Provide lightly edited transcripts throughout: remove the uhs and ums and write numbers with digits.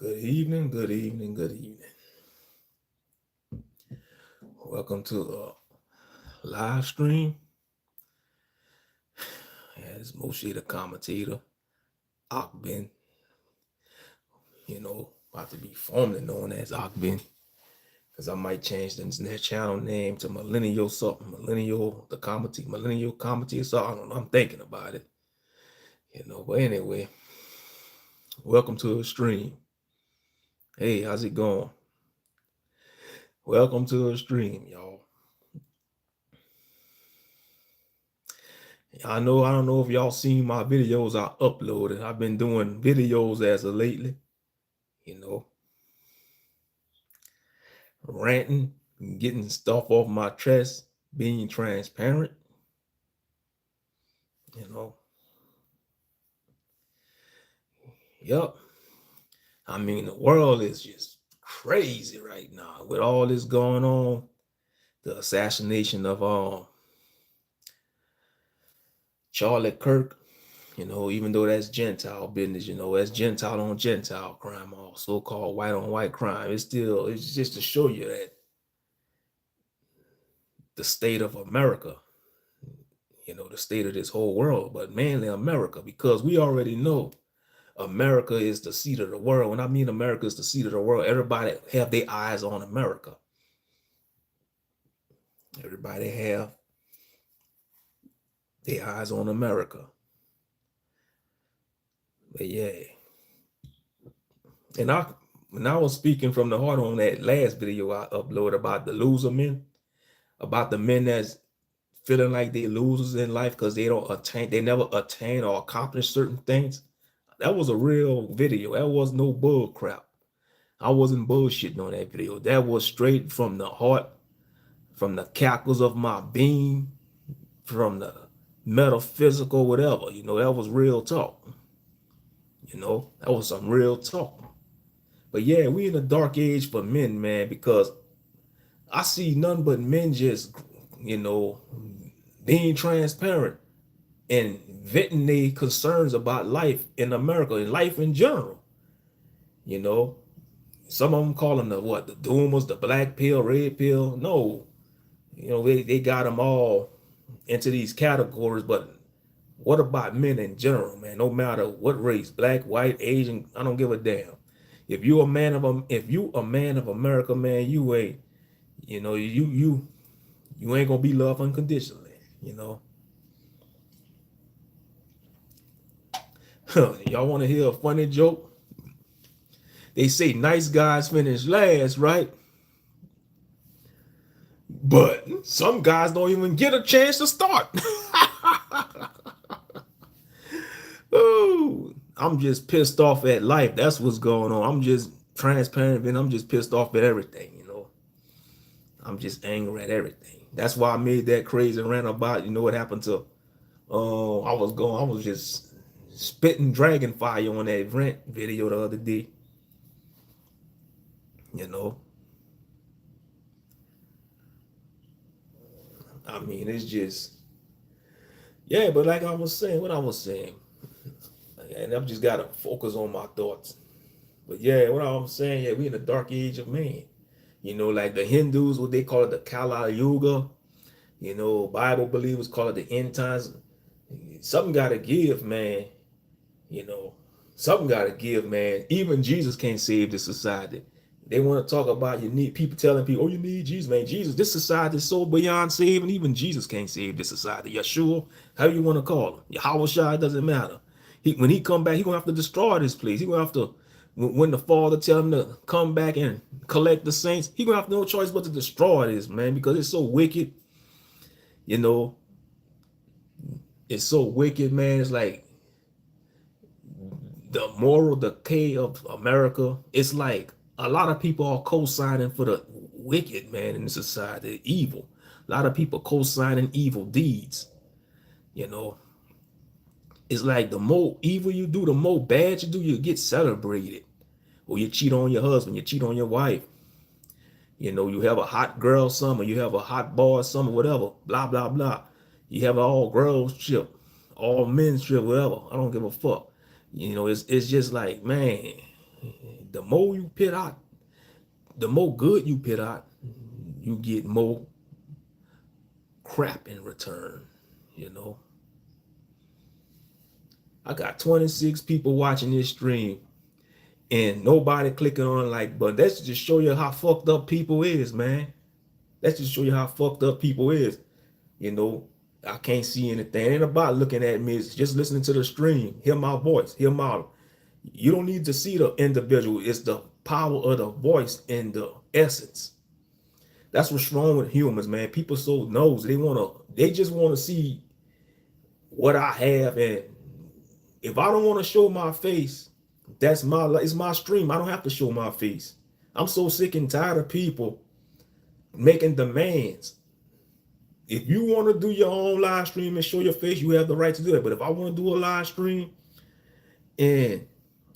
Good evening, good evening, good evening. Welcome to a live stream. It's Moshe the commentator, Akbin, about to be formally known as Akbin, because I might change the channel name to Millennial something, Millennial commentator, so I don't know, I'm thinking about it. But anyway, welcome to the stream. Hey, how's it going? Welcome to the stream, y'all. I don't know if y'all seen my videos I uploaded. I've been doing videos as of lately, you know, ranting, getting stuff off my chest, being transparent, you know. Yep. I mean, the world is just crazy right now with all this going on. The assassination of Charlie Kirk, even though that's Gentile business, that's Gentile on Gentile crime, or so-called white on white crime. It's just to show you that the state of America, the state of this whole world, but mainly America, because we already know America is the seat of the world. When I mean America is the seat of the world, everybody have their eyes on America. Everybody have their eyes on America. But yeah. And when I was speaking from the heart on that last video I uploaded about the loser men, about the men that's feeling like they losers in life because they never attain or accomplish certain things. That was a real video. That was no bull crap. I wasn't bullshitting on that video. That was straight from the heart, from the cackles of my being, from the metaphysical, whatever. That was real talk. That was some real talk. But yeah, we in a dark age for men, man, because I see none but men just, being transparent and venting their concerns about life in America and life in general. Some of them calling the doomers, the black pill, red pill. No, they got them all into these categories, but what about men in general, man? No matter what race, black, white, Asian, I don't give a damn. If you a man of America, man, you ain't, you ain't gonna be loved unconditionally, Y'all want to hear a funny joke? They say nice guys finish last, right? But some guys don't even get a chance to start. Ooh, I'm just pissed off at life. That's what's going on. I'm just transparent and I'm just pissed off at everything, I'm just angry at everything. That's why I made that crazy rant about, what happened to I was just spitting dragon fire on that rant video the other day. I mean, it's just, yeah, but like I was saying, and I've just got to focus on my thoughts. But yeah, what I'm saying, yeah, we in the dark age of man. Like the Hindus, what they call it, the Kala Yuga. Bible believers call it the end times. Something got to give, man. Something got to give, man. Even Jesus can't save this society. They want to talk about you need people telling people, oh, you need Jesus, man. Jesus, this society is so beyond saving. Even Jesus can't save this society. Yeshua, how you want to call him? Yahweh Shai, doesn't matter. When he come back, he gonna have to destroy this place. He gonna have to, when the Father tell him to come back and collect the saints, he gonna have no choice but to destroy this, man, because it's so wicked. It's so wicked, man. It's like the moral decay of America. It's like a lot of people are co-signing for the wicked, man, in the society, evil. A lot of people co-signing evil deeds. It's like the more evil you do, the more bad you do, you get celebrated. Or you cheat on your husband, you cheat on your wife. You have a hot girl summer, you have a hot boy summer, whatever, blah, blah, blah. You have an all girls trip, all men's trip, whatever. I don't give a fuck. It's just like, man, The more you put out, the more good you put out, you get more crap in return, you know. I got 26 people watching this stream and nobody clicking on the like button. That's just show you how fucked up people is, man. That's just show you how fucked up people is. You know, I can't see anything. It ain't about looking at me. It's just listening to the stream. Hear my voice. Hear my. You don't need to see the individual. It's the power of the voice and the essence. That's what's wrong with humans, man. People so nosy. They just want to see what I have. And if I don't want to show my face, it's my stream. I don't have to show my face. I'm so sick and tired of people making demands. If you want to do your own live stream and show your face, you have the right to do that. But if I want to do a live stream and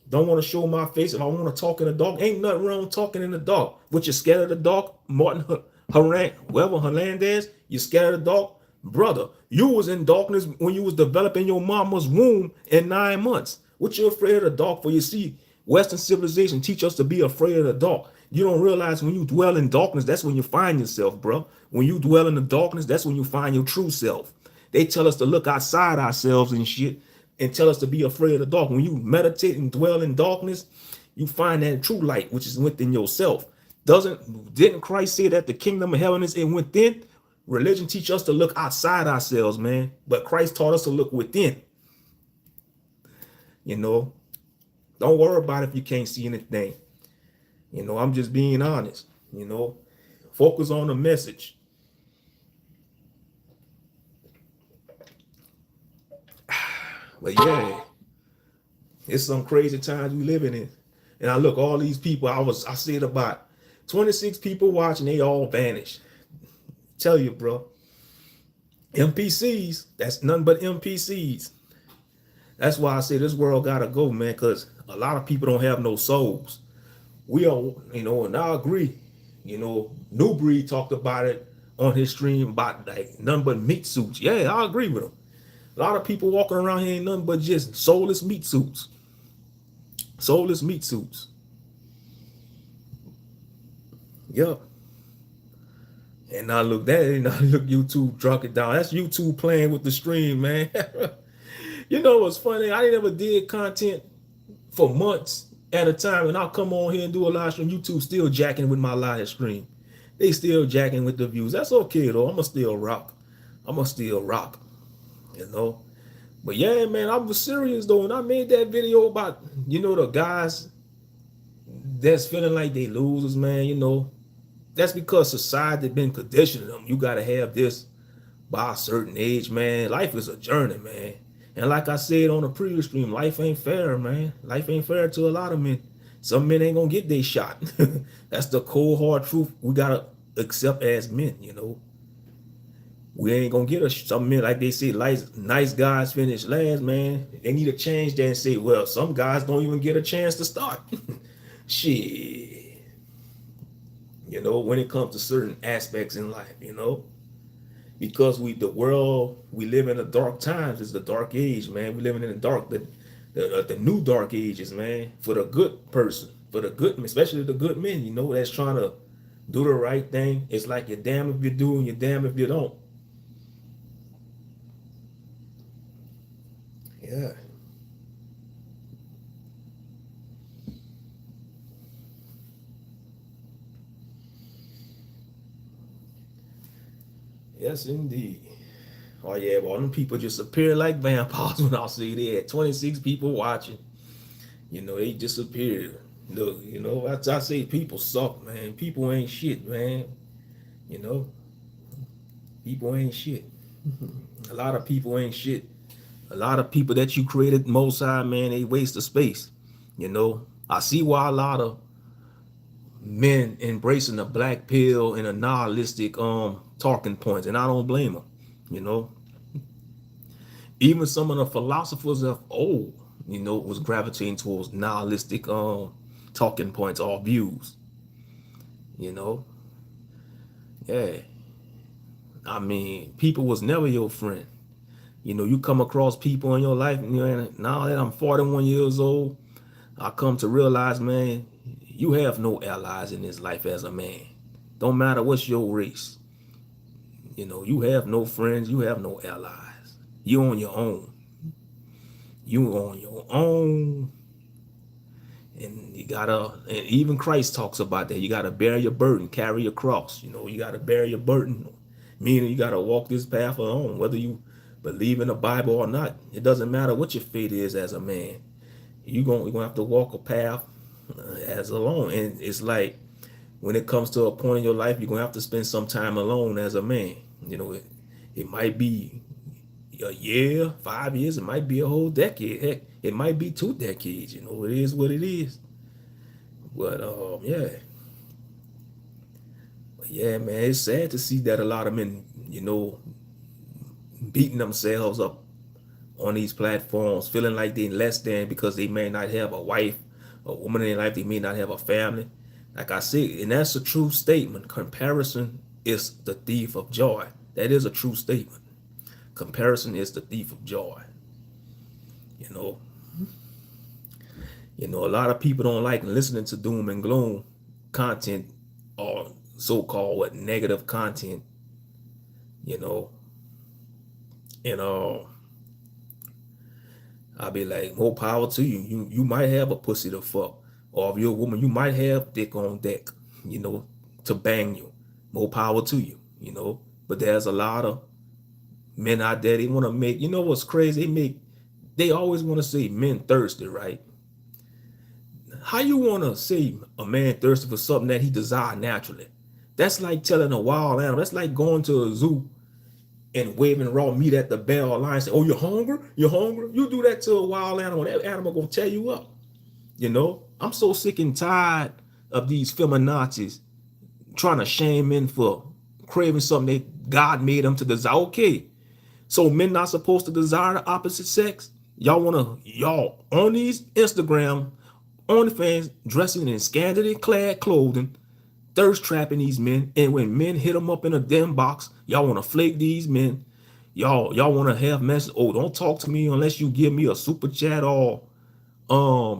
don't want to show my face, if I want to talk in the dark, ain't nothing wrong talking in the dark. But you're scared of the dark, Martin Hernandez, you're scared of the dark. Brother, you was in darkness when you was developing your mama's womb in 9 months. What you afraid of the dark for? You see, Western civilization teach us to be afraid of the dark. You don't realize when you dwell in darkness, that's when you find yourself, bro. When you dwell in the darkness, that's when you find your true self. They tell us to look outside ourselves and shit and tell us to be afraid of the dark. When you meditate and dwell in darkness, you find that true light, which is within yourself. Didn't Christ say that the kingdom of heaven is within? Religion teach us to look outside ourselves, man. But Christ taught us to look within. You know, don't worry about if you can't see anything. You know, I'm just being honest. You know, focus on the message. But yeah, it's some crazy times we living in. And I look, all these people, I said about 26 people watching, they all vanished. Tell you, bro. NPCs, that's nothing but NPCs. That's why I say this world gotta go, man, because a lot of people don't have no souls. We are, you know, and I agree. You know, New Breed talked about it on his stream about like nothing but meat suits. Yeah, I agree with him. A lot of people walking around here ain't nothing but just soulless meat suits. Soulless meat suits. Yep. And now look YouTube drunk it down. That's YouTube playing with the stream, man. You know what's funny? I never did content for months at a time, and I'll come on here and do a live stream. YouTube still jacking with my live stream. They still jacking with the views. That's okay though. I'ma still rock. You know. But yeah, man, I was serious though, and I made that video about, you know, the guys that's feeling like they losers, man. You know, that's because society been conditioning them. You gotta have this by a certain age, man. Life is a journey, man. And like I said on the previous stream, life ain't fair, man. Life ain't fair to a lot of men. Some men ain't gonna get their shot. That's the cold hard truth we gotta accept as men, you know. We ain't gonna get some men, like they say, nice guys finish last, man. They need to change that and say, well, some guys don't even get a chance to start. Shit. You know, when it comes to certain aspects in life, you know. Because the world we live in the dark times, is the dark age, man. We living in the new dark ages, man. For the good person, for the good, especially the good men, you know, that's trying to do the right thing. It's like you're damn if you do and you're damn if you don't. Yeah. Yes, indeed. Oh yeah, well, them people just appear like vampires when I see they had 26 people watching. You know, they disappeared. Look, you know, I say people suck, man. People ain't shit, man. You know, people ain't shit. A lot of people ain't shit. A lot of people that you created, most high, man, they waste of space. You know, I see why a lot of men embracing the black pill and a nihilistic talking points, and I don't blame them. You know, even some of the philosophers of old, you know, was gravitating towards nihilistic talking points or views. You know, yeah. I mean, people was never your friend. You know, you come across people in your life, and now that I'm 41 years old, I come to realize, man, you have no allies in this life as a man. Don't matter what's your race. You have no friends, you have no allies. You on your own. You on your own. And you gotta, and even Christ talks about that. You gotta bear your burden, carry your cross. You gotta bear your burden. Meaning you gotta walk this path alone, whether you believe in the Bible or not. It doesn't matter what your fate is as a man. You're gonna have to walk a path as alone. And it's like when it comes to a point in your life, you're gonna have to spend some time alone as a man. It might be a year, 5 years, it might be a whole decade. Heck, it might be 2 decades. It is what it is. But yeah. But yeah, man, it's sad to see that a lot of men, beating themselves up on these platforms, feeling like they're less than because they may not have a wife, a woman in their life, they may not have a family. Like I said, and that's a true statement. Comparison is the thief of joy. That is a true statement. Comparison is the thief of joy. You know, a lot of people don't like listening to doom and gloom content or so-called negative content. And I'll be like, more power to you. You might have a pussy to fuck, or if you're a woman, you might have dick on deck, to bang you. More power to you. But there's a lot of men out there, they want to make, what's crazy? They always want to say men thirsty, right? How you want to say a man thirsty for something that he desires naturally? That's like telling a wild animal. That's like going to a zoo and waving raw meat at the bell line and say, oh, you're hungry? You're hungry? You do that to a wild animal, that animal gonna tear you up. I'm so sick and tired of these feminazis trying to shame men for craving something that God made them to desire. Okay, so men not supposed to desire the opposite sex? Y'all on these Instagram, OnlyFans, dressing in scantily clad clothing, thirst trapping these men, and when men hit them up in a damn box, y'all want to flake these men. Y'all want to have message. Oh, don't talk to me unless you give me a super chat or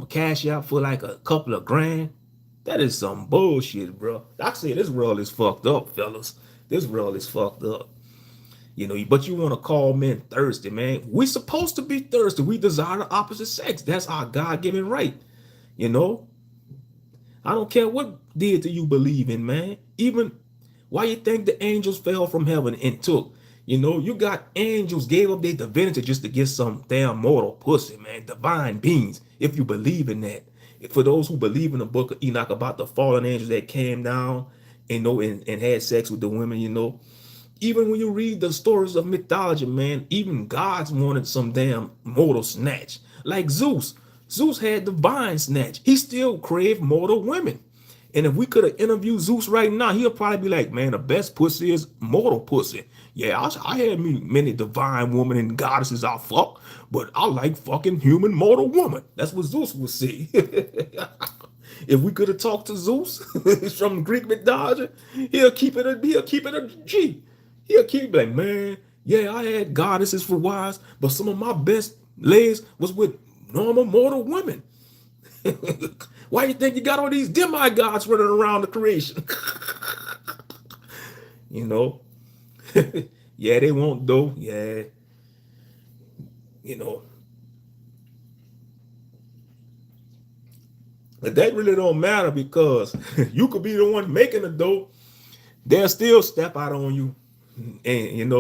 cash out for like a couple of grand. That is some bullshit, bro. I say this world is fucked up, fellas. This world is fucked up. But you want to call men thirsty, man. We supposed to be thirsty. We desire the opposite sex. That's our God-given right. I don't care what deity you believe in, man. Even why you think the angels fell from heaven and took? You got angels gave up their divinity just to get some damn mortal pussy, man. Divine beings, if you believe in that. For those who believe in the book of Enoch about the fallen angels that came down and had sex with the women, even when you read the stories of mythology, man, even gods wanted some damn mortal snatch. Like Zeus. Zeus had divine snatch. He still craved mortal women. And if we could have interviewed Zeus right now, he'll probably be like, man, the best pussy is mortal pussy. Yeah, I had many divine women and goddesses I fuck, but I like fucking human mortal woman. That's what Zeus would say. If we could have talked to Zeus from Greek mythology, he'll keep it a G. He'll keep like, man, yeah, I had goddesses for wives, but some of my best lays was with normal mortal women. Why you think you got all these demigods running around the creation? Yeah, they won't though. Yeah. But that really don't matter because you could be the one making the dough. They'll still step out on you. And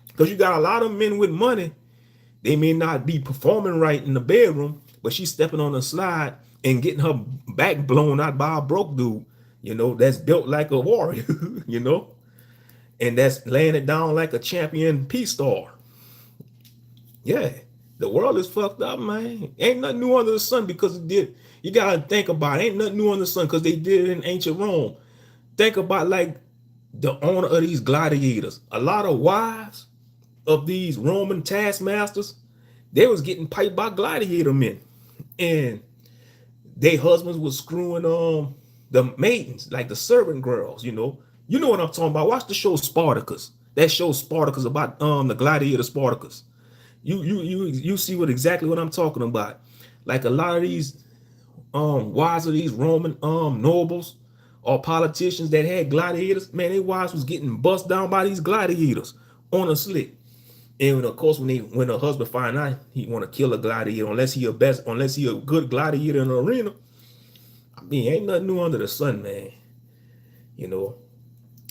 because you got a lot of men with money, they may not be performing right in the bedroom, but she's stepping on a slide and getting her back blown out by a broke dude, that's built like a warrior, and that's laying it down like a champion peace star. Yeah, the world is fucked up, man. Ain't nothing new under the sun because it did. You gotta think about it. Ain't nothing new under the sun because they did it in ancient Rome. Think about like the owner of these gladiators. A lot of wives of these Roman taskmasters, they was getting piped by gladiator men, and their husbands was screwing the maidens, like the servant girls. You know what I'm talking about. Watch the show Spartacus. That show Spartacus about the gladiator Spartacus. You see exactly what I'm talking about. Like a lot of these wives of these Roman nobles or politicians that had gladiators, man, their wives was getting bust down by these gladiators on a slick. And of course, when a husband find out he want to kill a gladiator, unless he a good gladiator in the arena, I mean, ain't nothing new under the sun, man. You know,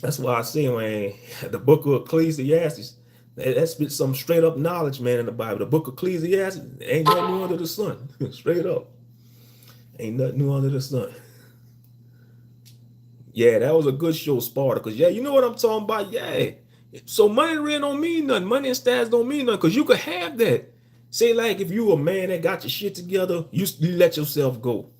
that's why I say, man, the book of Ecclesiastes, that's some straight up knowledge, man, in the Bible. The book of Ecclesiastes ain't nothing new under the sun. Straight up. Ain't nothing new under the sun. Yeah, that was a good show, Sparta. Because, yeah, you know what I'm talking about? Yeah. So money really don't mean nothing. Money and stats don't mean nothing. Because you could have that. Say, like, if you a man that got your shit together, you let yourself go.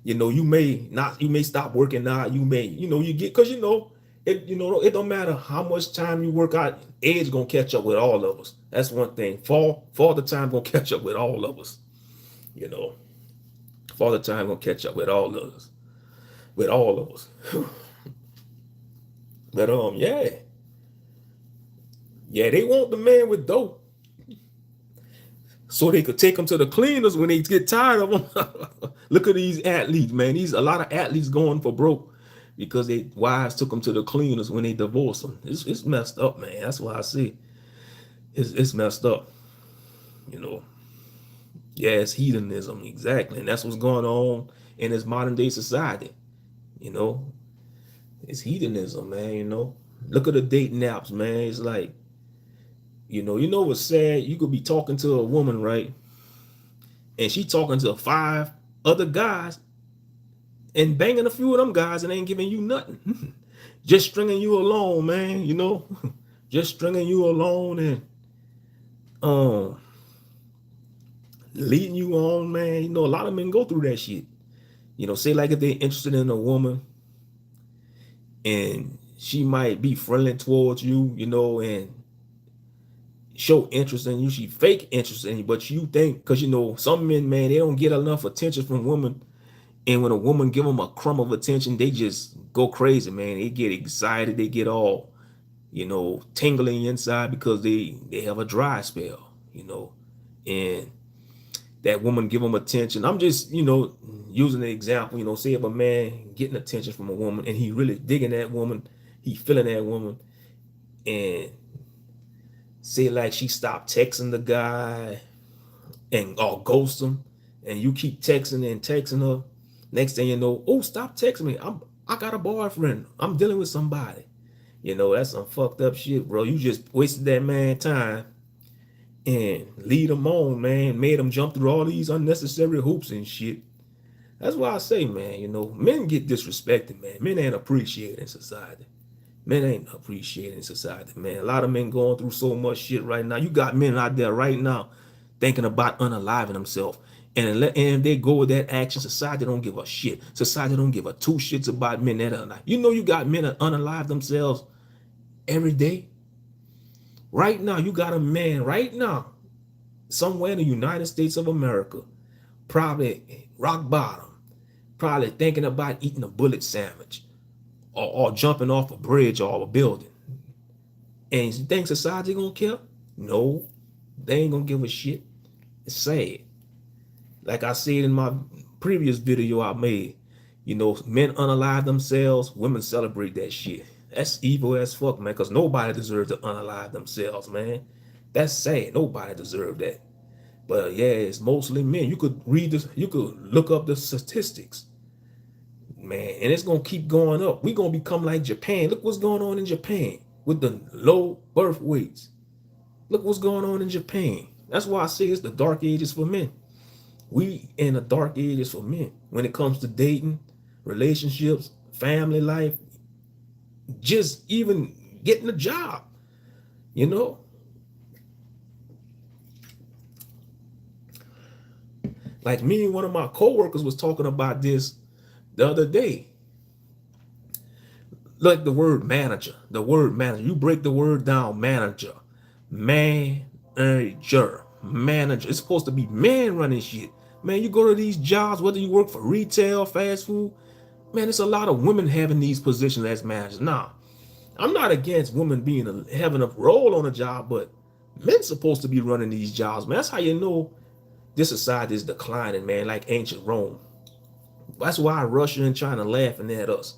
You know, you may stop working out. You may, you get, because, it don't matter how much time you work out, age gonna catch up with all of us. That's one thing. Father time gonna catch up with all of us. Father time gonna catch up with all of us. With all of us. But yeah. Yeah, they want the man with dope. So they could take them to the cleaners when they get tired of them. Look at these athletes, man. A lot of athletes going for broke because their wives took them to the cleaners when they divorced them. It's messed up, man. That's why I say it's messed up. Yeah, it's hedonism, exactly. And that's what's going on in this modern day society. It's hedonism, man. Look at the dating apps, man. It's like, you know what's sad? You could be talking to a woman, right? And she talking to 5 other guys and banging a few of them guys and ain't giving you nothing. Just stringing you along, man, just stringing you along and leading you on, man. A lot of men go through that shit. Say like if they're interested in a woman and she might be friendly towards you, and show interest in you. She fake interest in you, but you think, because some men, man, they don't get enough attention from women. And when a woman give them a crumb of attention, they just go crazy, man. They get excited. They get all, tingling inside because they have a dry spell, and that woman give them attention. I'm just, using an example, say if a man getting attention from a woman and he really digging that woman, he feeling that woman, and say like she stopped texting the guy or ghost him, and you keep texting and texting her. Next thing you know, oh, stop texting me. I got a boyfriend. I'm dealing with somebody. That's some fucked up shit, bro. You just wasted that man time and lead him on, man. Made him jump through all these unnecessary hoops and shit. That's why I say, man, men get disrespected, man. Men ain't appreciated in society. Men ain't appreciated in society, man. A lot of men going through so much shit right now. You got men out there right now thinking about unaliving themselves. And if they go with that action, society don't give a shit. Society don't give a 2 shits about men that are not. You got men that unalive themselves every day. Right now, you got a man right now, somewhere in the United States of America, probably rock bottom, probably thinking about eating a bullet sandwich. Or jumping off a bridge or a building. And you think society gonna care? No, they ain't gonna give a shit. It's sad. Like I said in my previous video I made, men unalive themselves, women celebrate that shit. That's evil as fuck, man, because nobody deserves to unalive themselves, man. That's sad. Nobody deserves that. But yeah, it's mostly men. You could read this, you could look up the statistics. Man, and it's gonna keep going up. We're gonna become like Japan. Look what's going on in Japan with the low birth weights. Look what's going on in Japan. That's why I say it's the dark ages for men. We in the dark ages for men when it comes to dating, relationships, family life, just even getting a job. Like me and one of my coworkers was talking about this the other day. Like the word manager. You break the word down, manager. Manager. It's supposed to be man running shit. Man, you go to these jobs, whether you work for retail, fast food, man, it's a lot of women having these positions as managers. Now, I'm not against women having a role on a job, but men supposed to be running these jobs, man. That's how you know this society is declining, man, like ancient Rome. That's why Russia and China laughing at us.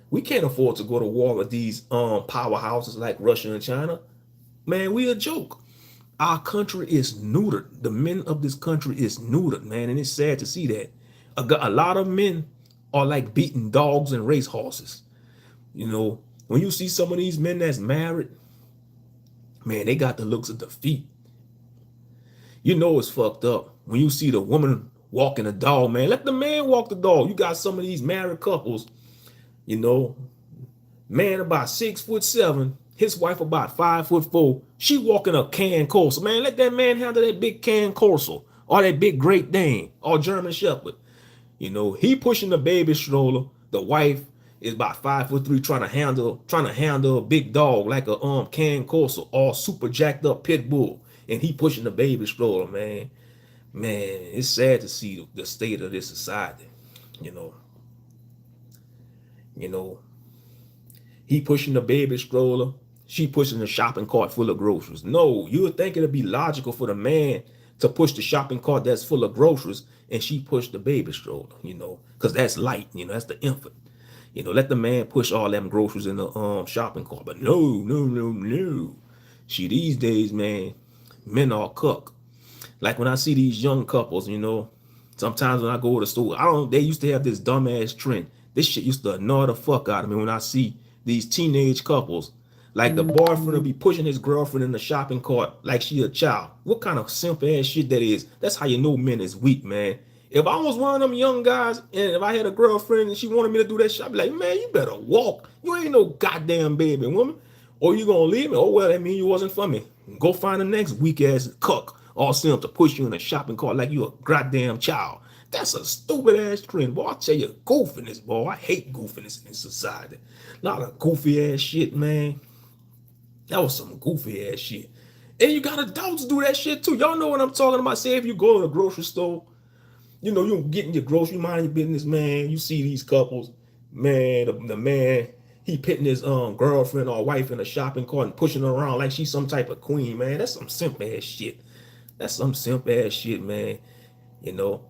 We can't afford to go to war with these powerhouses like Russia and China. Man, we a joke. Our country is neutered. The men of this country is neutered, man, and it's sad to see that. A lot of men are like beating dogs and race horses. You know, when you see some of these men that's married, man, they got the looks of defeat. You know it's fucked up when you see the woman walking a dog, man. Let the man walk the dog. You got some of these married couples, you know, man about 6'7", his wife about 5'4". She walking a Can Corso, man. Let that man handle that big Can Corso or that big Great Dane or German Shepherd. You know, he pushing the baby stroller. The wife is about 5'3", trying to handle a big dog like a Can Corso or super jacked up pit bull, and he pushing the baby stroller, man. Man, it's sad to see the state of this society. You know, you know, he pushing the baby stroller, she pushing the shopping cart full of groceries. No, you would think it'd be logical for the man to push the shopping cart that's full of groceries and she pushed the baby stroller, you know, because that's light, you know, that's the infant. You know, let the man push all them groceries in the shopping cart. But no. See, these days, man, men are cook. Like when I see these young couples, you know, sometimes when I go to the store, they used to have this dumbass trend. This shit used to annoy the fuck out of me when I see these teenage couples. Like the boyfriend will be pushing his girlfriend in the shopping cart like she a child. What kind of simple ass shit that is? That's how you know men is weak, man. If I was one of them young guys and if I had a girlfriend and she wanted me to do that shit, I'd be like, man, you better walk. You ain't no goddamn baby woman. Or you gonna leave me? Oh, well, that means you wasn't for me. Go find the next weak ass cuck or simp to push you in a shopping cart like you a goddamn child. That's a stupid ass trend, boy. I tell you, goofiness, boy. I hate goofiness in society. A lot of goofy ass shit, man. That was some goofy ass shit. And you got adults do that shit too. Y'all know what I'm talking about. Say if you go to the grocery store, you know, you getting your grocery, mind your business, man. You see these couples, man, the man, he pitting his girlfriend or wife in a shopping cart and pushing her around like she's some type of queen, man. That's some simp ass shit. That's some simp ass shit, man. You know,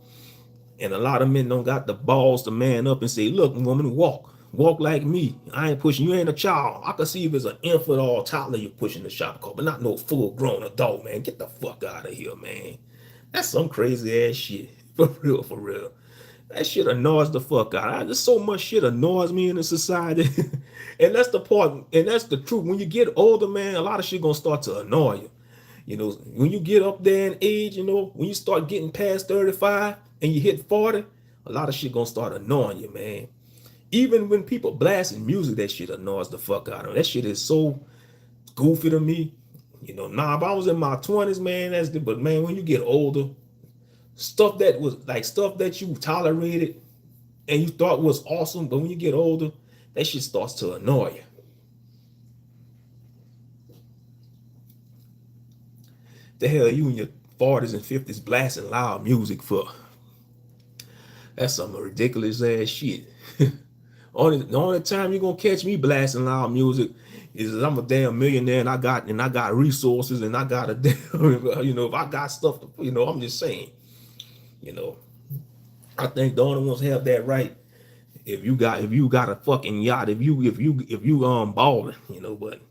and a lot of men don't got the balls to man up and say, look, woman, walk. Walk like me. I ain't pushing. You ain't a child. I can see if it's an infant or a toddler you're pushing the shopping cart, but not no full grown adult, man. Get the fuck out of here, man. That's some crazy ass shit. For real, for real. That shit annoys the fuck out. There's so much shit annoys me in the society. And that's the part, and that's the truth. When you get older, man, a lot of shit gonna start to annoy you. You know, when you get up there in age, you know, when you start getting past 35 and you hit 40, a lot of shit gonna start annoying you, man. Even when people blasting music, that shit annoys the fuck out of them. That shit is so goofy to me. You know, nah, if I was in my 20s, man, that's good. But man, when you get older, stuff that was like stuff that you tolerated and you thought was awesome, but when you get older, that shit starts to annoy you. The hell you in your 40s and 50s blasting loud music for? That's some ridiculous ass shit. The only time you're gonna catch me blasting loud music is I'm a damn millionaire and I got resources and I got a damn, you know, if I got stuff to, you know, I'm just saying, you know, I think the only ones have that right if you got a fucking yacht, if you balling, you know. But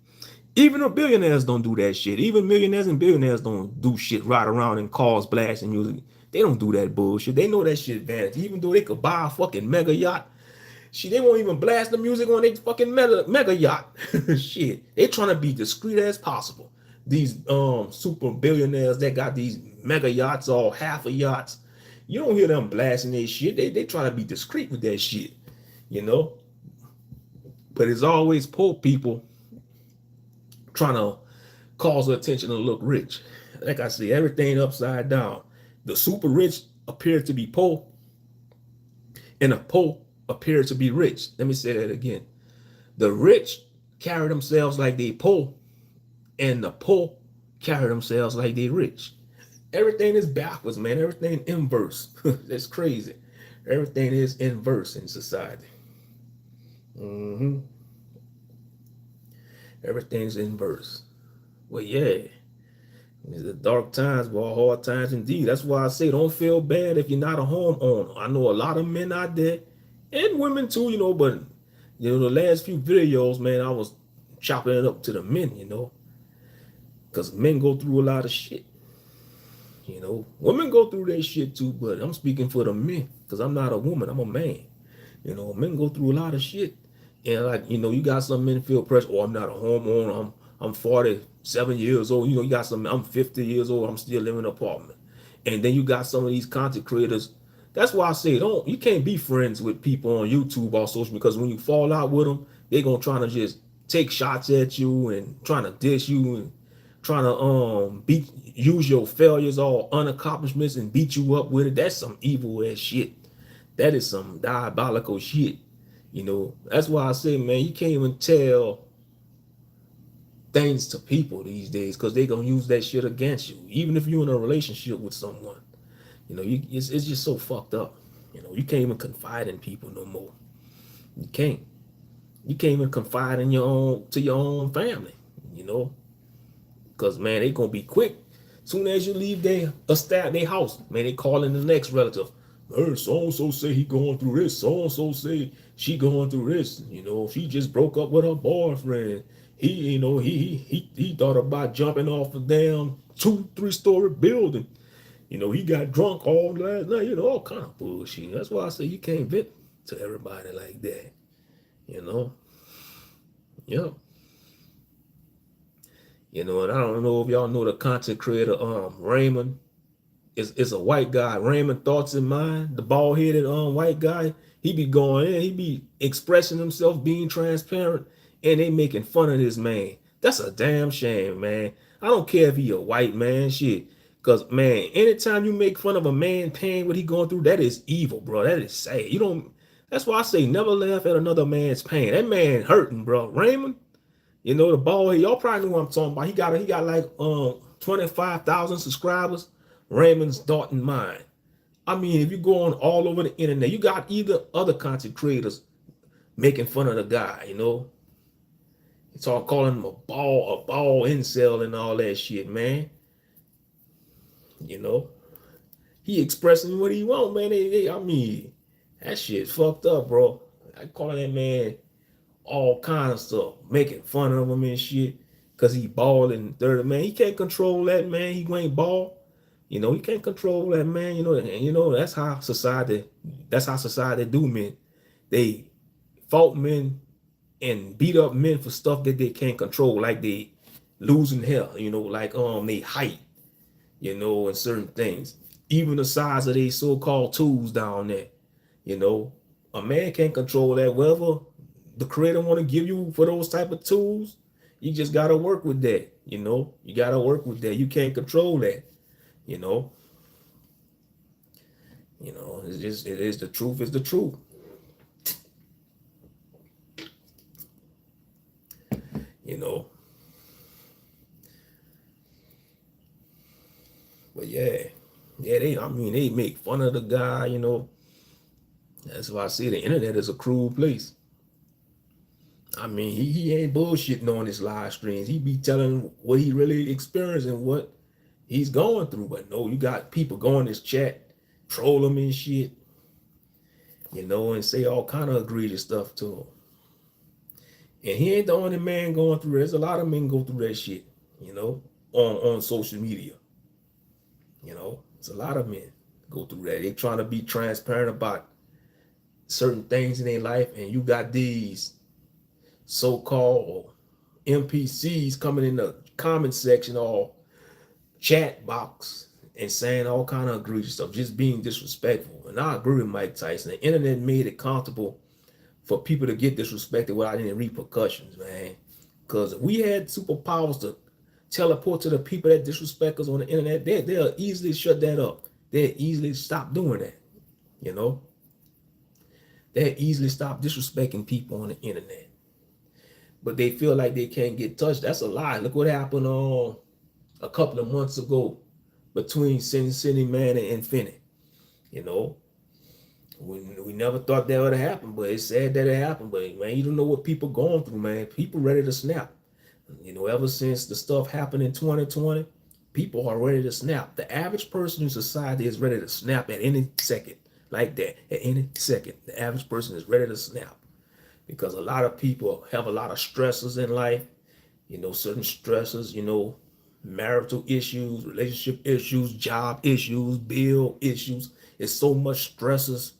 even the billionaires don't do that shit. Even millionaires and billionaires don't do shit right around in cars blasting music. They don't do that bullshit. They know that shit vanity. Even though they could buy a fucking mega yacht, shit, they won't even blast the music on their fucking mega yacht. Shit, they trying to be discreet as possible. These super billionaires that got these mega yachts or half a yachts, you don't hear them blasting their shit. They try to be discreet with that shit, you know. But it's always poor people trying to cause attention to look rich. Like I say, everything upside down. The super rich appear to be poor, and the poor appear to be rich. Let me say that again. The rich carry themselves like they poor, and the poor carry themselves like they rich. Everything is backwards, man. Everything inverse. That's crazy. Everything is inverse in society. Everything's inverse. Well, yeah. The dark times, boy, hard times indeed. That's why I say don't feel bad if you're not a homeowner. I know a lot of men out there, and women too, but the last few videos, man, I was chopping it up to the men, because men go through a lot of shit. Women go through that shit too, but I'm speaking for the men, because I'm not a woman, I'm a man. Men go through a lot of shit. And like, you got some men feel pressure, oh, I'm not a homeowner, I'm 47 years old. You got some, I'm 50 years old, I'm still living in an apartment. And then you got some of these content creators. That's why I say you can't be friends with people on YouTube or social, because when you fall out with them, they're gonna try to just take shots at you and trying to diss you and trying to use your failures or unaccomplishments and beat you up with it. That's some evil ass shit. That is some diabolical shit. That's why I say, man, you can't even tell things to people these days, because they're gonna use that shit against you, even if you're in a relationship with someone. It's just so fucked up. You can't even confide in people no more. You can't even confide in your own family, because man, they gonna be quick. Soon as you leave their house, man, they calling the next relative. So and so say he going through this. So and so say she going through this. She just broke up with her boyfriend. He thought about jumping off a damn 2-3 story building. He got drunk all last night. All kind of bullshit. That's why I say you can't vent to everybody like that. Yep. And I don't know if y'all know the content creator Raymond. It's a white guy, Raymond Thoughts in Mind, the bald-headed white guy. He be going in, he be expressing himself, being transparent, and they making fun of this man. That's a damn shame, man. I don't care if he a white man, shit. Because, man, anytime you make fun of a man pain, what he going through, that is evil, bro. That is sad. That's why I say never laugh at another man's pain. That man hurting, bro. Raymond, the bald head, y'all probably know what I'm talking about. He got like 25,000 subscribers. Raymond's Thought in Mind. I mean, if you go on all over the internet, you got either other content creators making fun of the guy, It's all calling him a ball incel and all that shit, man. He expressing what he want, man. I mean, that shit fucked up, bro. I calling that man all kind of stuff, making fun of him and shit, because he bald and dirty, man. He can't control that, man. He ain't bald. He can't control that, man. That's how society do, men. They fault men and beat up men for stuff that they can't control, like they losing hair, like they height, and certain things. Even the size of these so-called tools down there, a man can't control that. Whatever the creator want to give you for those type of tools, you just gotta work with that. You gotta work with that. You can't control that. It is the truth is the truth. But yeah, they make fun of the guy, That's why I say the internet is a cruel place. I mean, he ain't bullshitting on his live streams. He be telling what he really experienced and what he's going through. But no, you got people going this chat, troll him and shit, and say all kind of egregious stuff to him. And he ain't the only man going through it. There's a lot of men go through that shit, on social media. It's a lot of men go through that. They trying to be transparent about certain things in their life, and you got these so-called NPCs coming in the comment section or chat box and saying all kind of egregious stuff, just being disrespectful. And I agree with Mike Tyson. The internet made it comfortable for people to get disrespected without any repercussions, man. Because if we had superpowers to teleport to the people that disrespect us on the internet, they'll easily shut that up. They'll easily stop doing that, They'll easily stop disrespecting people on the internet. But they feel like they can't get touched. That's a lie. Look what happened a couple of months ago between Cindy Man and Infinity. We never thought that would happen, but it's sad that it happened. But man, you don't know what people going through, man. People ready to snap. Ever since the stuff happened in 2020, People are ready to snap. The average person in society is ready to snap at any second, like that. At any second, the average person is ready to snap because a lot of people have a lot of stresses in life. Certain stresses. Marital issues, relationship issues, job issues, bill issues. It's so much stresses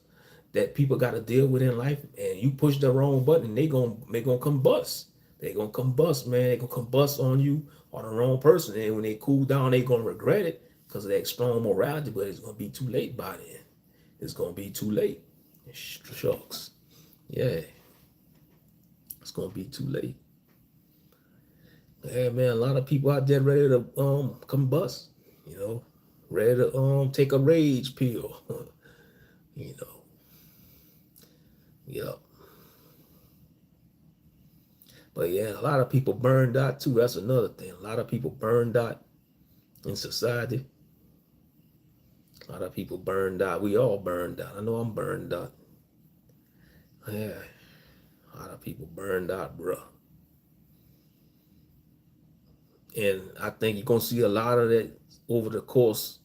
that people got to deal with in life, and you push the wrong button, they gonna combust. They gonna combust, man. They gonna combust on you or the wrong person, and when they cool down, they gonna regret it because of that strong morality. But it's gonna be too late by then. It's gonna be too late. Shucks, yeah, it's gonna be too late. Yeah, man. A lot of people out there ready to combust. Ready to take a rage pill. you know. Yep. But yeah, a lot of people burned out too. That's another thing. A lot of people burned out in society. A lot of people burned out. We all burned out. I know I'm burned out. Yeah. A lot of people burned out, bro. And I think you're going to see a lot of that over the course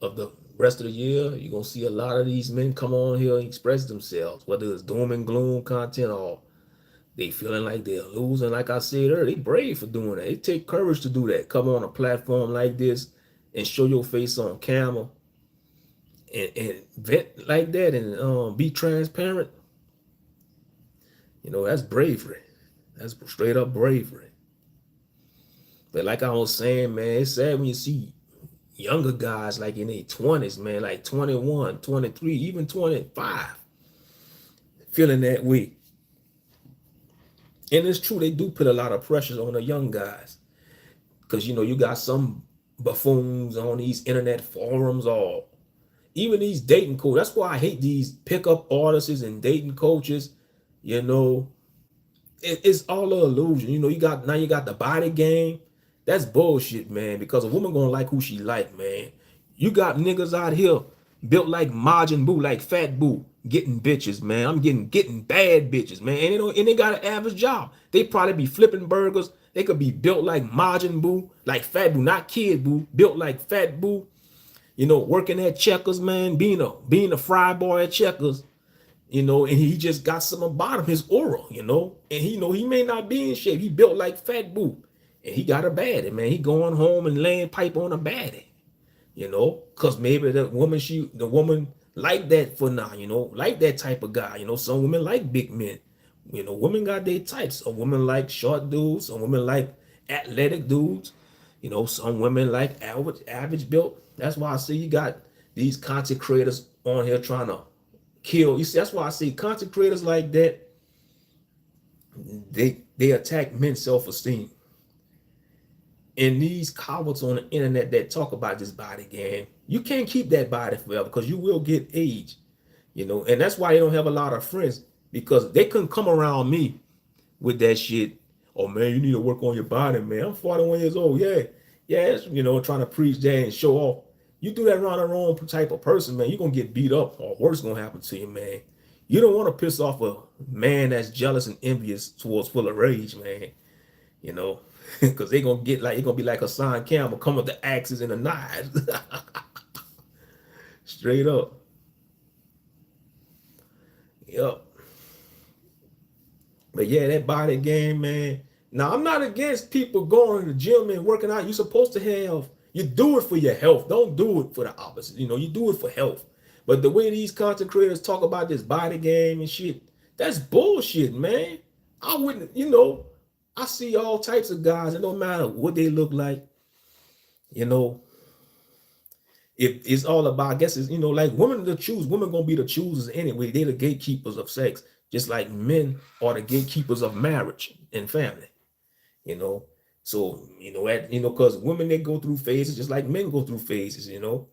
of the rest of the year. You're going to see a lot of these men come on here and express themselves, whether it's doom and gloom content or they feeling like they're losing. Like I said earlier, they brave for doing that. It take courage to do that. Come on a platform like this and show your face on camera and vent like that and be transparent. That's bravery. That's straight up bravery. But like I was saying, man, it's sad when you see younger guys like in their 20s, man, like 21, 23, even 25, feeling that way. And it's true, they do put a lot of pressures on the young guys. Because, you got some buffoons on these internet forums or even these dating coaches. That's why I hate these pickup artists and dating coaches. It's all an illusion. You got the body game. That's bullshit, man, because a woman gonna like who she like, man. You got niggas out here built like Majin Buu, like Fat Boo, getting bitches, man. I'm getting bad bitches, man. And they got an average job. They probably be flipping burgers. They could be built like Majin Buu, like Fat Boo, not Kid Boo, built like Fat Boo. Working at Checkers, man, being a fry boy at Checkers. And he just got something about him, his aura, and he may not be in shape. He built like Fat Boo. And he got a baddie, man. He going home and laying pipe on a baddie, because maybe the woman like that for now, like that type of guy. Some women like big men. Women got their types. Some women like short dudes. Some women like athletic dudes. Some women like average built. That's why I see you got these content creators on here trying to kill. You see, that's why I see content creators like that. They attack men's self-esteem. And these cowards on the internet that talk about this body game, you can't keep that body forever because you will get age, and that's why they don't have a lot of friends, because they couldn't come around me with that shit. Oh man, you need to work on your body, man. I'm 41 years old. Yeah, trying to preach that and show off. You do that around the wrong type of person, man, you're gonna get beat up or worse gonna happen to you, man. You don't want to piss off a man that's jealous and envious towards full of rage, man. Because they're gonna be like Hassan Campbell, come with the axes and the knives. Straight up. Yep. But yeah, that body game, man. Now, I'm not against people going to the gym and working out. You're supposed to you do it for your health. Don't do it for the opposite. You do it for health. But the way these content creators talk about this body game and shit, that's bullshit, man. I wouldn't, I see all types of guys. It don't matter what they look like. If it's all about, I guess it's, like women gonna be the choosers anyway. They the gatekeepers of sex, just like men are the gatekeepers of marriage and family. So because women, they go through phases just like men go through phases. A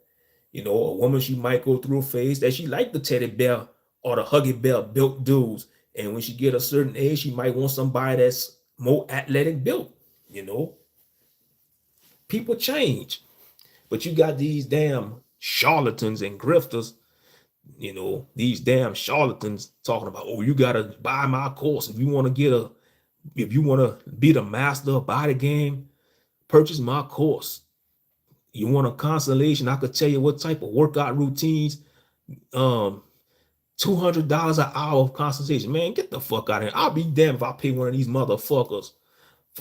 woman, she might go through a phase that she like the teddy bear or the huggy bear built dudes, and when she get a certain age, she might want somebody that's more athletic built. People change, but you got these damn charlatans and grifters. These damn charlatans talking about, oh, you gotta buy my course if you want to be the master of body game. Purchase my course. You want a consolation? I could tell you what type of workout routines. $200 an hour of consultation. Man, get the fuck out of here. I'll be damned if I pay one of these motherfuckers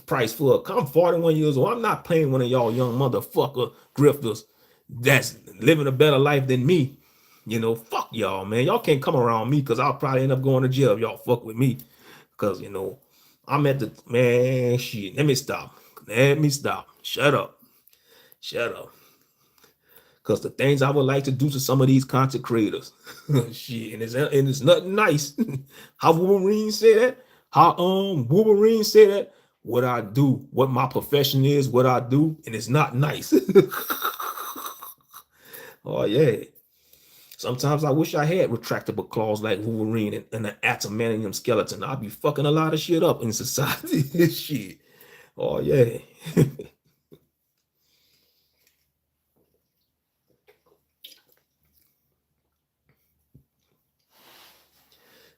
price for a. I'm 41 years old. I'm not paying one of y'all young motherfucker grifters that's living a better life than me. You know, fuck y'all, man. Y'all can't come around me because I'll probably end up going to jail if y'all fuck with me. Because, you know, I'm at the, man, shit. Let me stop. Shut up. Because the things I would like to do to some of these content creators, shit, and it's nothing nice. How Wolverine said that? How Wolverine said that? What I do, what my profession is, what I do, and it's not nice. Oh yeah. Sometimes I wish I had retractable claws like Wolverine and an adamantium skeleton. I'd be fucking a lot of shit up in society. Shit. Oh yeah.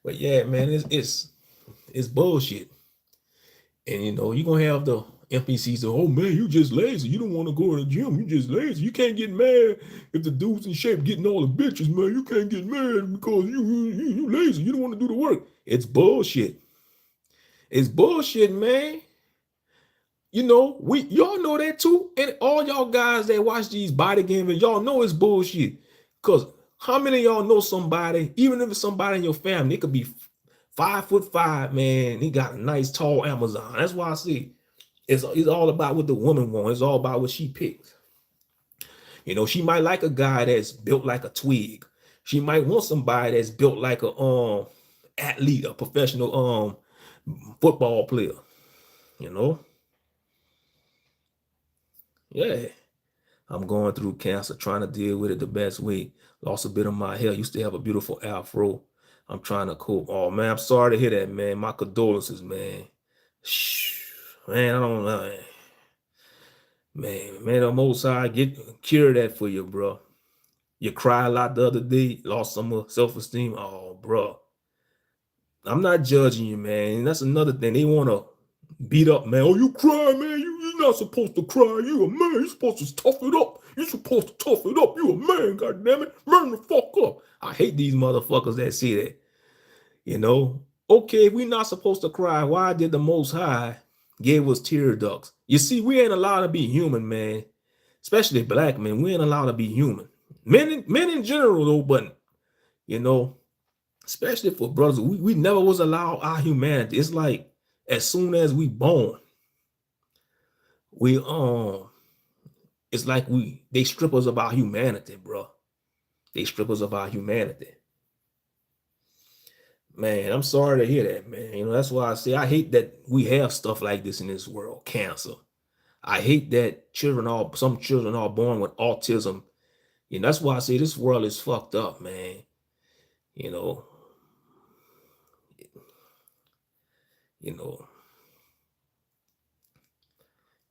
But yeah, man, it's bullshit. And you know, you're gonna have the NPCs say, oh man, you just lazy. You don't want to go to the gym, you just lazy. You can't get mad if the dude's in shape getting all the bitches, man. You can't get mad because you lazy. You don't want to do the work. It's bullshit. It's bullshit, man. You know, y'all know that too. And all y'all guys that watch these body games, y'all know it's bullshit. Because how many of y'all know somebody, even if it's somebody in your family, it could be 5'5", man. He got a nice tall Amazon. That's why I see it's all about what the woman wants. It's all about what she picks. You know, she might like a guy that's built like a twig. She might want somebody that's built like a athlete, a professional football player. You know? Yeah. I'm going through cancer, trying to deal with it the best way. Lost a bit of my hair. Used to have a beautiful afro. I'm trying to cope. Oh man, I'm sorry to hear that, man. My condolences, man. Man, I don't know. Man, the Most High cure that for you, bro. You cried a lot the other day, lost some self-esteem. Oh, bro. I'm not judging you, man. That's another thing. They want to beat up, man. Oh, you cry, man. You're not supposed to cry. You a man. You're supposed to tough it up. You're supposed to tough it up. You a man, goddammit. Man the fuck up. I hate these motherfuckers that say that. You know? Okay, if we're not supposed to cry, why did the Most High give us tear ducts? You see, we ain't allowed to be human, man. Especially black men. We ain't allowed to be human. Men in general, though, but, you know, especially for brothers, we never was allowed our humanity. It's like as soon as we born, we it's like they strip us of our humanity, bro. They strip us of our humanity. Man, I'm sorry to hear that, man. You know, that's why I say I hate that we have stuff like this in this world, cancer. I hate that some children are born with autism. You know, that's why I say this world is fucked up, man. You know,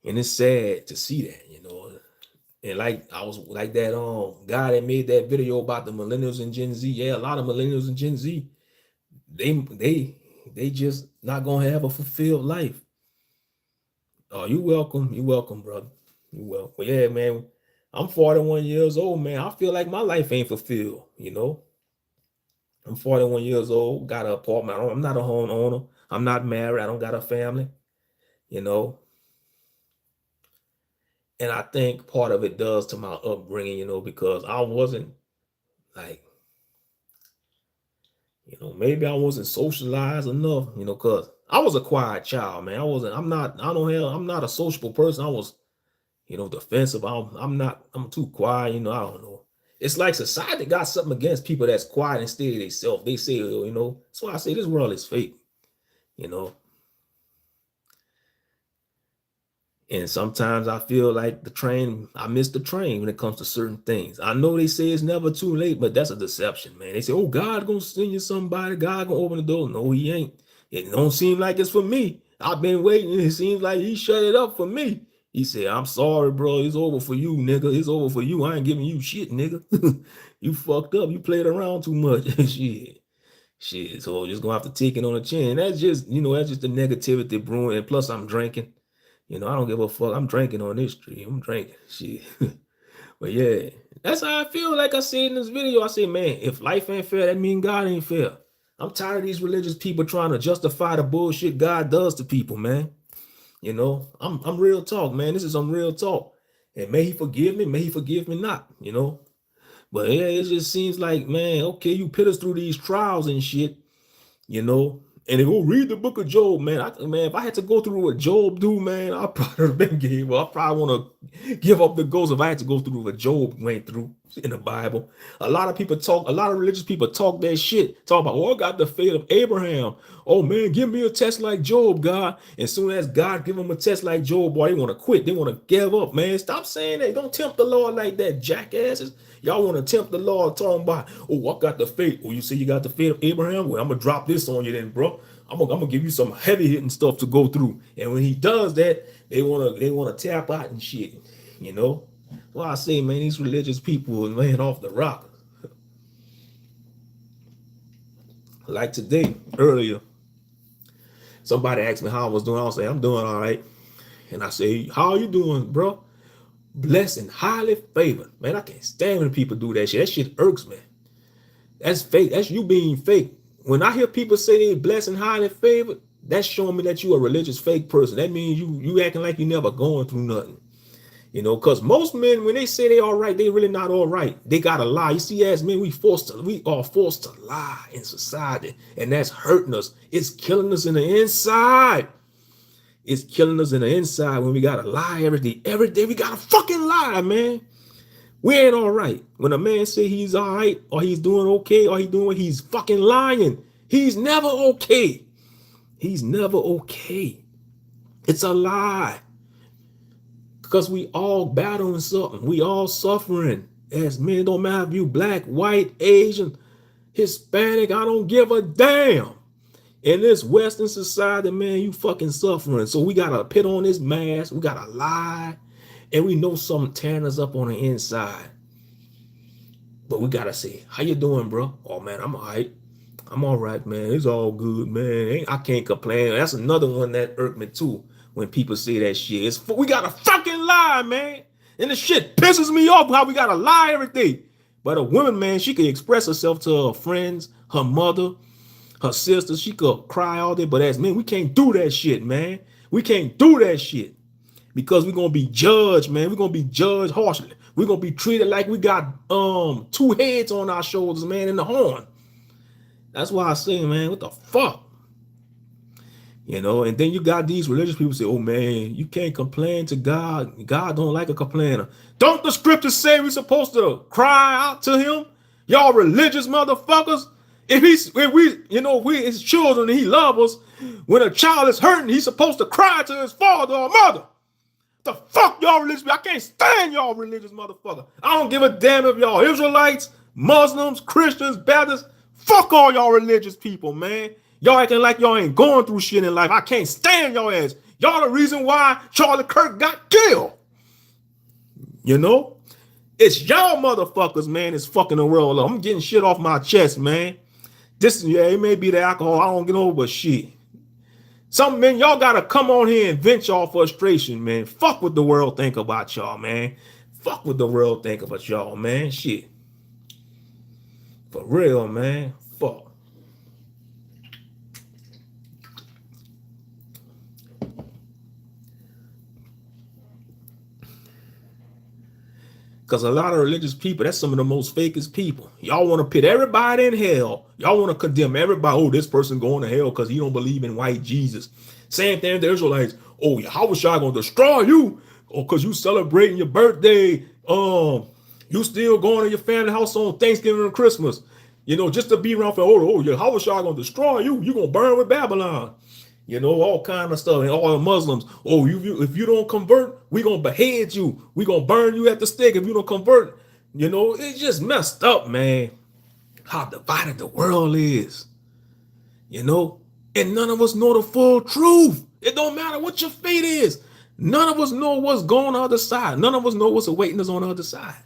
and it's sad to see that, you know. And like I was like that guy that made that video about the millennials and Gen Z. Yeah, a lot of millennials and Gen Z, they just not gonna have a fulfilled life. Oh, you welcome, brother. You welcome. But yeah, man, I'm 41 years old, man. I feel like my life ain't fulfilled, you know. I'm 41 years old, got an apartment. I'm not a homeowner. I'm not married. I don't got a family, you know. And I think part of it does to my upbringing, you know, because I wasn't like, you know, maybe I wasn't socialized enough, you know, because I was a quiet child, man. I'm not a sociable person. I was, you know, defensive. I'm too quiet, you know, I don't know. It's like society got something against people that's quiet and stay to themselves. They say, you know, that's why I say this world is fake, you know. And sometimes I feel like I miss the train when it comes to certain things. I know they say it's never too late, but that's a deception, man. They say, oh, God gonna send you somebody. God gonna open the door. No, he ain't. It don't seem like it's for me. I've been waiting. It seems like he shut it up for me. He said, I'm sorry, bro. It's over for you, nigga. It's over for you. I ain't giving you shit, nigga. You fucked up. You played around too much. Shit. So just gonna have to take it on the chin. That's just, you know, that's just the negativity brewing. And plus I'm drinking. You know, I don't give a fuck. I'm drinking on this stream. I'm drinking. Shit. But yeah, that's how I feel. Like I said in this video, I say, man, if life ain't fair, that means God ain't fair. I'm tired of these religious people trying to justify the bullshit God does to people, man. You know, I'm real talk, man. This is some real talk. And may he forgive me, may he forgive me not, you know. But yeah, it just seems like, man, okay, you put us through these trials and shit, you know. And if we read the book of Job, man, man, if I had to go through what Job do, man, I probably have been gave up. I probably want to give up the ghost if I had to go through what Job went through in the Bible. A lot of religious people talk that shit, talk about, oh, I got the faith of Abraham. Oh man, give me a test like Job, God. And soon as God give them a test like Job, boy, they want to quit. They want to give up, man. Stop saying that. Don't tempt the Lord like that, jackasses. Y'all want to tempt the Lord talking about, oh, I got the faith. Oh, you say you got the faith of Abraham? Well, I'm going to drop this on you then, bro. I'm gonna give you some heavy hitting stuff to go through. And when he does that, they wanna tap out and shit, you know. Well, I say, man, these religious people are laying off the rock. Like today, earlier, somebody asked me how I was doing. I was saying, I'm doing all right. And I say, how are you doing, bro? Blessed and highly favored. Man, I can't stand when people do that shit. That shit irks me. That's fake. That's you being fake. When I hear people say they blessed and highly favored, that's showing me that you a religious fake person. That means you acting like you never going through nothing. You know, because most men, when they say they all right, they really not all right. They gotta lie. You see, as men, we are forced to lie in society, and that's hurting us. It's killing us in the inside. It's killing us in the inside when we gotta lie every day. Every day we gotta fucking lie, man. We ain't all right. When a man say he's all right, or he's doing okay, or he's fucking lying. He's never okay. He's never okay. It's a lie. Because we all battling something. We all suffering. As men, don't matter if you black, white, Asian, Hispanic, I don't give a damn. In this Western society, man, you fucking suffering. So we gotta put on this mask. We gotta lie. And we know something tearing us up on the inside. But we gotta say, how you doing, bro? Oh man, I'm all right. I'm all right, man. It's all good, man. I can't complain. That's another one that irked me too. When people say that shit, we gotta fucking lie, man. And the shit pisses me off how we gotta lie every day. But a woman, man, she can express herself to her friends, her mother, her sister. She could cry all day. But as men, we can't do that shit, man. We can't do that shit. Because we're going to be judged, man. We're going to be judged harshly. We're going to be treated like we got two heads on our shoulders, man, in the horn. That's why I say, man, what the fuck? You know, and then you got these religious people say, oh, man, you can't complain to God. God don't like a complainer. Don't the scriptures say we're supposed to cry out to him? Y'all religious motherfuckers. If we his children and he loves us, when a child is hurting, he's supposed to cry to his father or mother. The fuck y'all religious? I can't stand y'all religious motherfucker. I don't give a damn if y'all Israelites, Muslims, Christians, Baptists. Fuck all y'all religious people, man. Y'all acting like y'all ain't going through shit in life. I can't stand y'all ass. Y'all the reason why Charlie Kirk got killed. You know? It's y'all motherfuckers, man, that's fucking the world up. I'm getting shit off my chest, man. It may be the alcohol. I don't get over shit. Some men, y'all gotta come on here and vent y'all frustration, man. Fuck what the world think about y'all, man. Fuck what the world think about y'all, man. Shit. For real, man. Fuck. Because a lot of religious people, that's some of the most fakest people. Y'all want to put everybody in hell. Y'all want to condemn everybody. Oh, this person going to hell because he don't believe in white Jesus. Same thing with the Israelites. Oh, how was y'all going to destroy you? Oh, because you celebrating your birthday. You still going to your family house on Thanksgiving and Christmas. You know, just to be around for, how was y'all going to destroy you? You going to burn with Babylon. You know, all kind of stuff. And all the Muslims, if you don't convert, we going to behead you. We going to burn you at the stake if you don't convert. You know, it's just messed up, man. How divided the world is. You know, and none of us know the full truth. It don't matter what your fate is. None of us know what's going on the other side. None of us know what's awaiting us on the other side.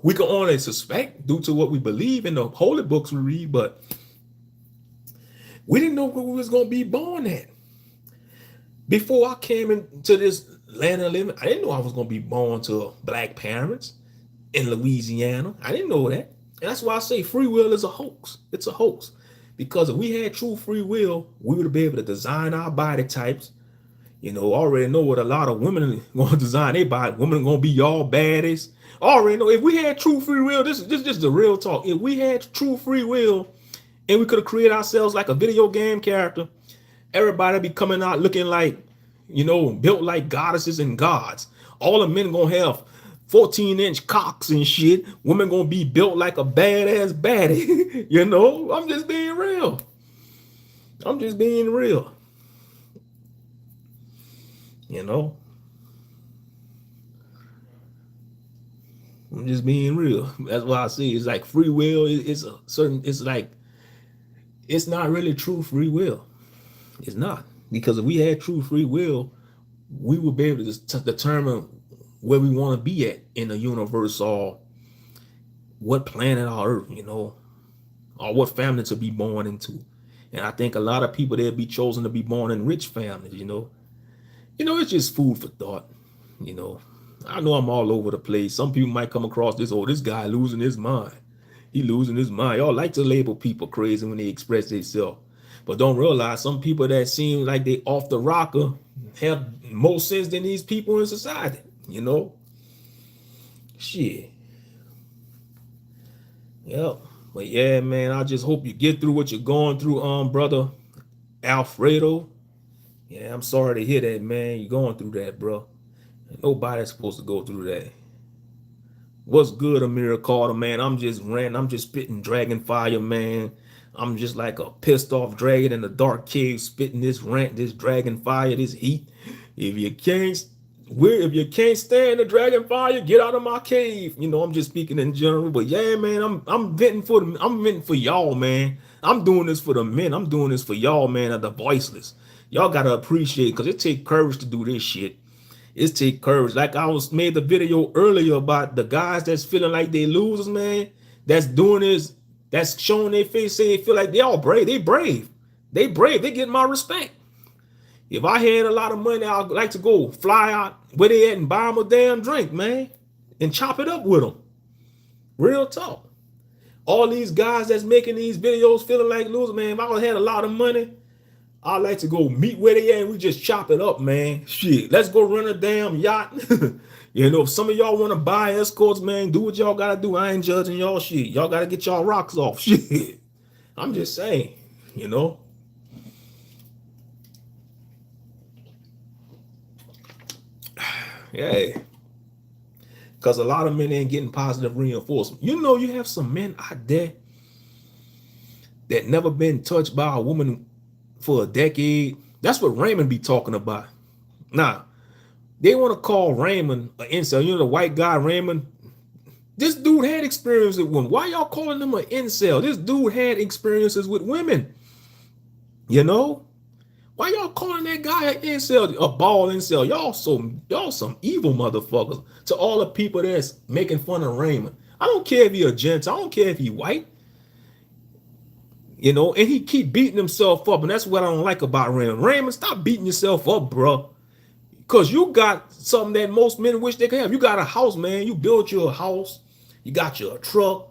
We can only suspect due to what we believe in the holy books we read, but we didn't know where we was going to be born at. Before I came into this land of living. I didn't know I was gonna be born to black parents in Louisiana. I didn't know that. And that's why I say free will is a hoax. It's a hoax. Because if we had true free will, we would be able to design our body types. You know, already know what a lot of women are going to design their body. Women are going to be y'all baddies. Already know if we had true free will, this is just the real talk. If we had true free will and we could have created ourselves like a video game character, everybody be coming out looking like, you know, built like goddesses and gods. All the men going to have 14-inch cocks and shit. Women gonna be built like a badass baddie. You know, I'm just being real. I'm just being real. You know, I'm just being real. That's why I say it's like free will. It's a certain. It's like it's not really true free will. It's not, because if we had true free will, we would be able to determine where we want to be at in the universe, or what planet on Earth, you know, or what family to be born into. And I think a lot of people, they'll be chosen to be born in rich families, you know. You know, it's just food for thought, you know. I know I'm all over the place. Some people might come across this, oh, this guy losing his mind. He losing his mind. Y'all like to label people crazy when they express themselves. But don't realize some people that seem like they off the rocker have more sense than these people in society. You know, shit. Yep. But yeah, man, I just hope you get through what you're going through, brother Alfredo. Yeah, I'm sorry to hear that, man. You're going through that, bro. Nobody's supposed to go through that. What's good, Amir Carter, man? I'm just ranting. I'm just spitting dragon fire, man. I'm just like a pissed off dragon in the dark cave, spitting this rant, this dragon fire, this heat. If you can't stand the dragon fire, get out of my cave. You know, I'm just speaking in general, but yeah, man, I'm venting for y'all, man. I'm doing this for the men. I'm doing this for y'all, man, of the voiceless. Y'all gotta appreciate, because it takes courage to do this shit. It takes courage. Like I was made the video earlier about the guys that's feeling like they losers, man. That's doing this, that's showing their face, saying they feel like they all brave. They brave. They brave. They get my respect. If I had a lot of money, I'd like to go fly out where they at and buy them a damn drink, man, and chop it up with them. Real talk. All these guys that's making these videos feeling like losers, man, if I had a lot of money, I'd like to go meet where they at and we just chop it up, man. Shit, let's go run a damn yacht. You know, if some of y'all want to buy escorts, man, do what y'all got to do. I ain't judging y'all shit. Y'all got to get y'all rocks off. Shit. I'm just saying, you know. Yeah, because a lot of men ain't getting positive reinforcement. You know, you have some men out there that never been touched by a woman for a decade. That's what Raymond be talking about. Now, they want to call Raymond an incel. You know, the white guy Raymond. This dude had experiences with women. Why y'all calling him an incel? This dude had experiences with women. You know? Why y'all calling that guy an incel, a ball incel? Y'all some evil motherfuckers. To all the people that's making fun of Raymond. I don't care if he a Gentile. I don't care if he white. You know, and he keep beating himself up. And that's what I don't like about Raymond. Raymond, stop beating yourself up, bro. Because you got something that most men wish they could have. You got a house, man. You built your house. You got your truck.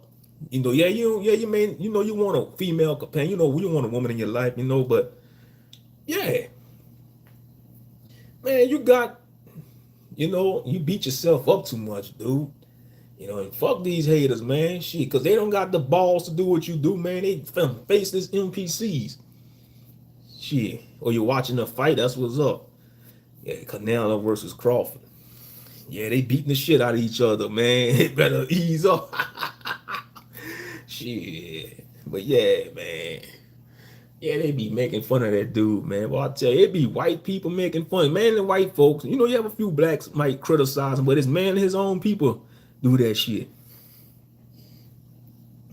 You know, you want a female companion. You know, you want a woman in your life, you know, but yeah, man, you got, you know, you beat yourself up too much, dude. You know, and fuck these haters, man. Shit, because they don't got the balls to do what you do, man. They faceless NPCs. Shit. Or you're watching a fight, that's what's up. Yeah, Canelo versus Crawford. Yeah, they beating the shit out of each other, man. It better ease up. Shit. But yeah, man. Yeah, they be making fun of that dude, man. Well, I tell you, it be white people making fun. Man, and white folks, you know, you have a few blacks might criticize him, but it's man and his own people do that shit.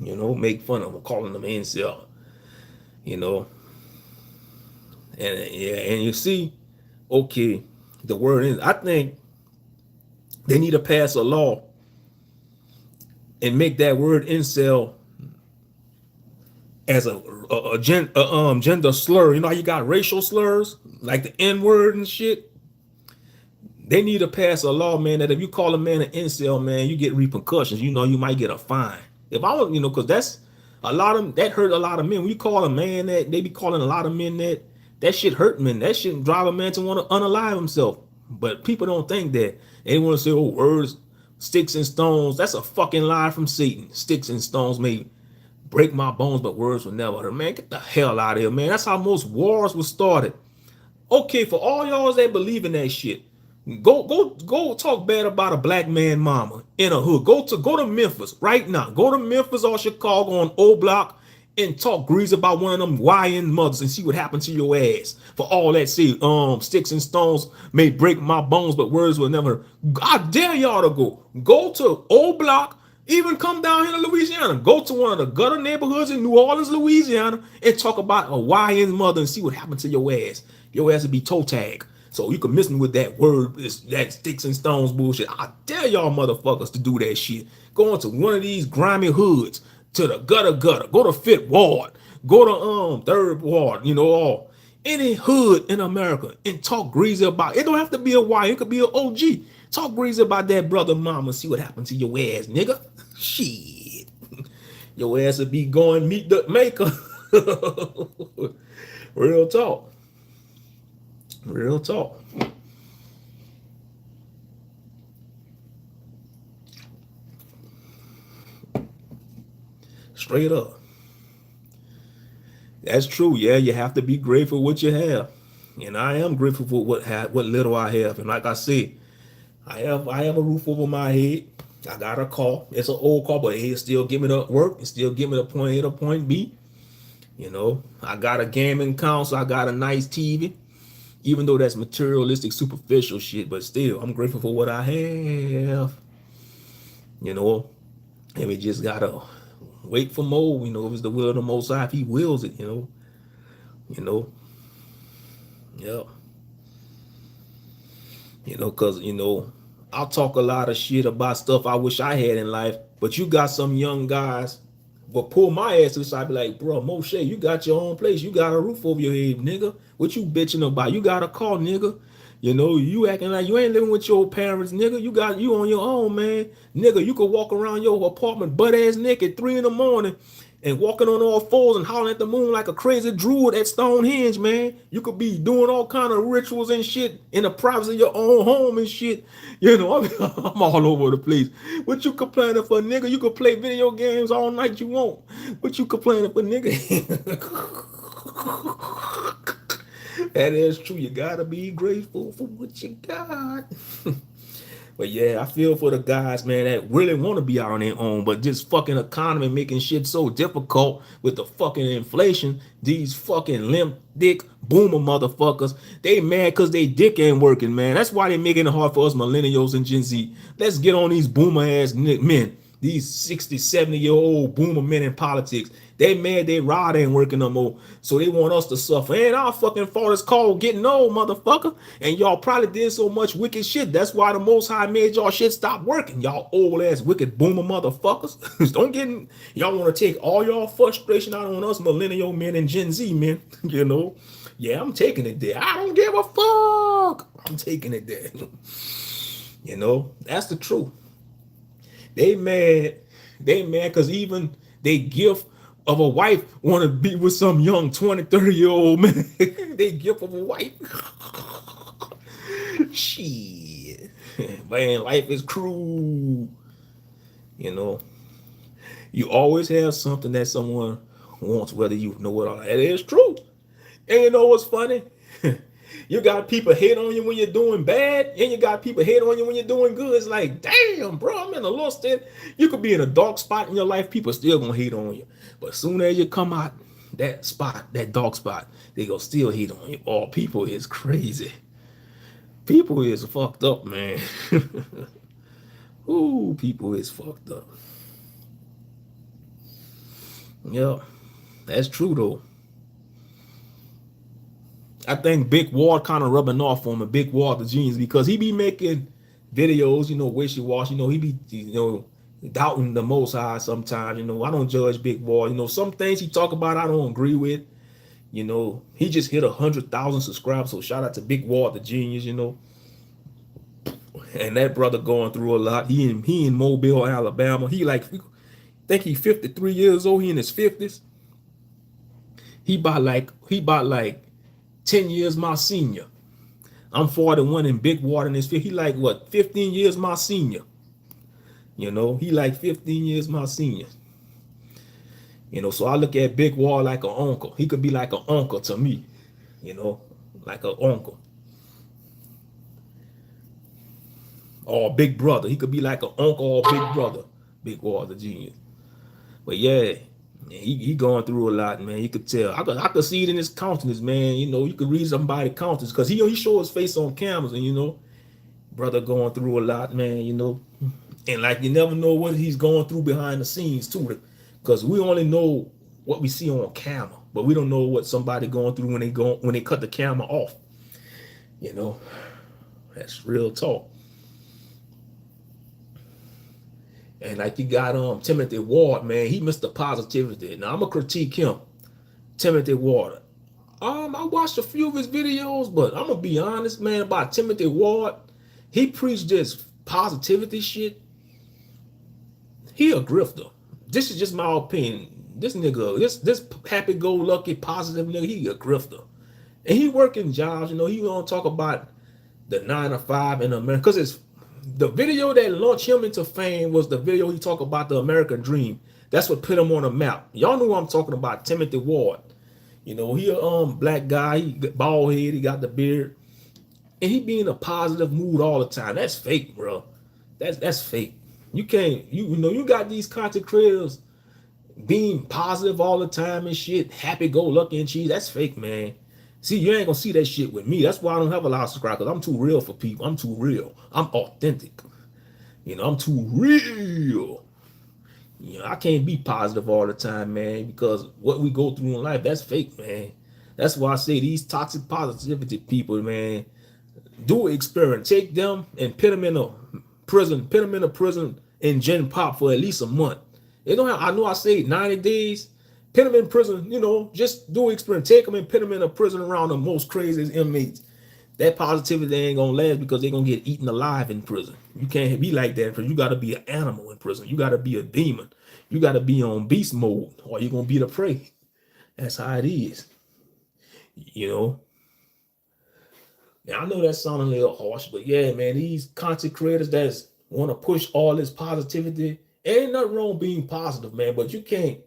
You know, make fun of him, calling them incel. You know. And yeah, and you see, okay, the word is, I think they need to pass a law and make that word incel as a gender slur. You know how you got racial slurs like the N-word and shit? They need to pass a law, man, that if you call a man an incel, man, you get repercussions. You know, you might get a fine. If I was, you know, because that's a lot of that hurt a lot of men. When you call a man that, they be calling a lot of men that, that shit hurt men. That shit drive a man to want to unalive himself. But people don't think that. They want to say, oh, words, sticks and stones. That's a fucking lie from Satan. Sticks and stones may break my bones, but words will never hurt. Man, get the hell out of here, man. That's how most wars were started. Okay, for all y'all that believe in that shit, go talk bad about a black man mama in a hood. Go to Memphis right now. Go to Memphis or Chicago on O Block and talk grease about one of them YN mothers and see what happened to your ass. For all that, say sticks and stones may break my bones, but words will never. I dare y'all to go to O Block. Even come down here to Louisiana. Go to one of the gutter neighborhoods in New Orleans, Louisiana, and talk about a YN mother and see what happened to your ass. Your ass would be toe tag. So you can miss me with that word, that sticks and stones bullshit. I dare y'all motherfuckers to do that shit. Go into one of these grimy hoods, to the gutter. Go to Fifth Ward. Go to Third Ward, you know, or any hood in America and talk greasy about it. Don't have to be a Y, it could be an OG. Talk greasy about that brother mama, see what happened to your ass, nigga. Shit. Your ass would be going meet the maker. Real talk. Real talk. Straight up. That's true. Yeah, you have to be grateful for what you have. And I am grateful for what little I have. And like I said, I have a roof over my head. I got a car. It's an old car, but it still give me the work. It still give me the point A to point B. You know, I got a gaming console. I got a nice TV. Even though that's materialistic, superficial shit, but still, I'm grateful for what I have. You know, and we just gotta wait for more. You know, if it's the will of the Most High, if He wills it. You know, yeah. You know, cause I'll talk a lot of shit about stuff I wish I had in life, but you got some young guys will pull my ass to the side, be like, bro, Moshe, you got your own place. You got a roof over your head, nigga. What you bitching about? You got a car, nigga. You know, you acting like you ain't living with your parents, nigga. You on your own, man. Nigga, you could walk around your apartment butt ass naked 3 a.m. and walking on all fours and hollering at the moon like a crazy druid at Stonehenge, man. You could be doing all kind of rituals and shit in the privacy of your own home and shit. You know, I'm all over the place. What you complaining for, nigga? You could play video games all night you want. What you complaining for, nigga? That is true. You gotta be grateful for what you got. But yeah, I feel for the guys, man, that really want to be out on their own, but this fucking economy making shit so difficult with the fucking inflation. These fucking limp dick boomer motherfuckers, they mad because they dick ain't working, man. That's why they making it hard for us millennials and Gen Z. Let's get on these boomer ass men, these 60, 70-year-old boomer men in politics. They mad they rod ain't working no more, so they want us to suffer. Ain't our fucking fault. It's called getting old, motherfucker. And y'all probably did so much wicked shit. That's why the Most High made y'all shit stop working. Y'all old ass wicked boomer motherfuckers. Don't get y'all want to take all y'all frustration out on us millennial men and Gen Z men. You know, yeah, I'm taking it there. I don't give a fuck. I'm taking it there. You know, that's the truth. They mad because even they gift of a wife want to be with some young 20, 30-year-old man. They gift of a wife. Shit. Man, life is cruel. You know, you always have something that someone wants, whether you know it or not. It is true. And you know what's funny? You got people hate on you when you're doing bad, and you got people hate on you when you're doing good. It's like, damn, bro, I'm in a low state. You could be in a dark spot in your life, people still gonna hate on you. But as soon as you come out that spot, that dark spot, they gonna still hate on you. Oh, people is crazy. People is fucked up, man. Ooh, people is fucked up. Yeah, that's true though. I think Big Ward kind of rubbing off on me, Big Ward the genius, because he be making videos, you know, wishy-washy, you know, he be, you know, doubting the Most High sometimes. You know, I don't judge Big Ward. You know, some things he talk about I don't agree with. You know, he just hit 100,000 subscribers, so shout out to Big Ward the genius, you know. And that brother going through a lot. He in Mobile, Alabama. He like, think he 53 years old. He in his 50s. He about like 10 years my senior. I'm 41 in Big Water in his 50. He like what, 15 years my senior. He like 15 years my senior. So I look at Big Water like an uncle. He could be like an uncle to me, like an uncle. Or a big brother. He could be like an uncle or a big brother. Big Water genius. But yeah, he going through a lot, man. You could tell. I could see it in his countenance, man. You could read somebody's countenance because he show his face on cameras, and brother going through a lot, man. And like you never know what he's going through behind the scenes too, because we only know what we see on camera, but we don't know what somebody going through when they cut the camera off. That's real talk. And like you got Timothy Ward, man, he missed the positivity. Now I'm gonna critique him, Timothy Ward. I watched a few of his videos, but I'm gonna be honest, man, about Timothy Ward. He preached this positivity shit. He a grifter. This is just my opinion. This nigga, this happy-go-lucky, positive nigga, he a grifter. And he working jobs, he don't talk about the 9 to 5 in America. Because it's the video that launched him into fame was the video he talked about the American dream. That's what put him on the map. Y'all know what I'm talking about, Timothy Ward. He a black guy, he bald head, he got the beard. And he be in a positive mood all the time. That's fake, bro. That's fake. You can't, you got these content creators being positive all the time and shit, happy-go-lucky and cheese. That's fake, man. See, you ain't gonna see that shit with me. That's why I don't have a lot of subscribers. I'm too real for people. I'm too real. I'm authentic. I'm too real. I can't be positive all the time, man, because what we go through in life, that's fake, man. That's why I say these toxic positivity people, man, do an experiment. Take them and put them in a prison in Gen Pop for at least a month. They don't have, I know I say 90 days. Put them in prison, just do an experiment. Take them and put them in a prison around the most craziest inmates. That positivity ain't gonna last because they're gonna get eaten alive in prison. You can't be like that because you gotta be an animal in prison. You gotta be a demon. You gotta be on beast mode or you're gonna be the prey. That's how it is. Yeah, I know that sounds a little harsh, but yeah, man, these content creators that want to push all this positivity, ain't nothing wrong being positive, man, but you can't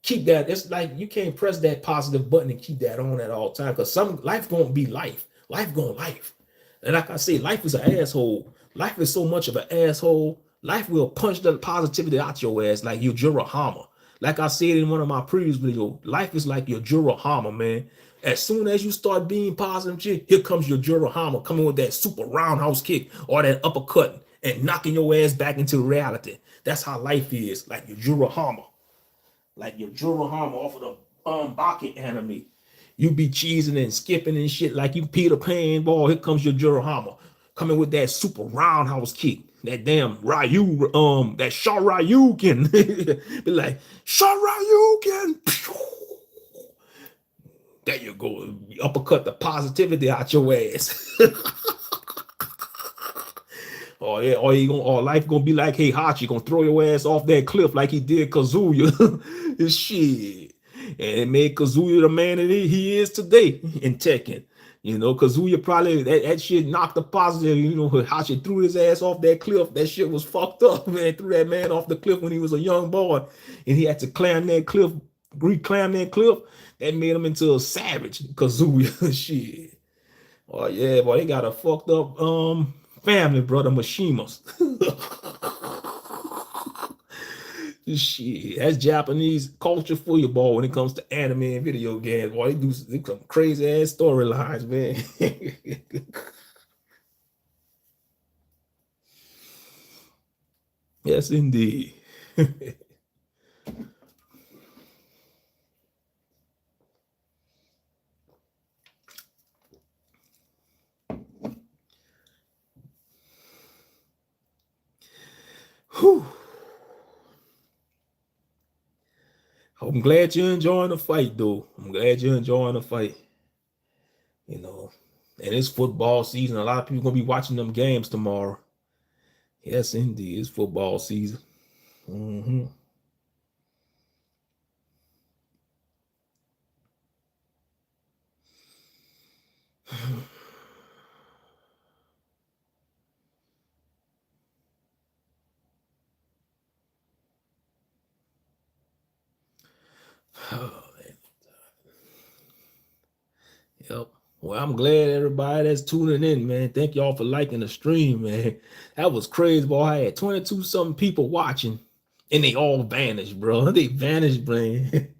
keep that. It's like you can't press that positive button and keep that on at all time because life gonna be life. Life gonna life. And like I say, life is an asshole. Life is so much of an asshole. Life will punch the positivity out your ass like your Hammer. Like I said in one of my previous videos, life is like your Hammer, man. As soon as you start being positive, shit, here comes your Hammer coming with that super roundhouse kick or that uppercut and knocking your ass back into reality. That's how life is, like your Hammer. Like your Hammer off of the Baki anime. You be cheesing and skipping and shit like you Peter Pan, boy. Here comes your Hammer coming with that super roundhouse kick. That damn Ryu, that Shoryuken. Be like, Shoryuken. There you go. Uppercut the positivity out your ass. Oh yeah, or life gonna be like, hey Hachi, gonna throw your ass off that cliff like he did Kazuya. Shit. And it made Kazuya the man that he is today in Tekken. Kazuya probably that shit knocked the positive. Hachi threw his ass off that cliff. That shit was fucked up, man. Threw that man off the cliff when he was a young boy, and he had to reclaim that cliff. That made him into a savage, Kazuya. Shit. Oh yeah, boy, they got a fucked up family, brother Mishimas. Shit, that's Japanese culture for you, boy, when it comes to anime and video games. Boy, they do some crazy ass storylines, man. Yes, indeed. Whew. I'm glad you're enjoying the fight, though. I'm glad you're enjoying the fight. And it's football season. A lot of people gonna be watching them games tomorrow. Yes, indeed, it's football season. Mm-hmm. Oh, yep. Well, I'm glad everybody that's tuning in, man. Thank y'all for liking the stream, man. That was crazy, boy. I had 22 something people watching, and they all vanished, bro. They vanished, man.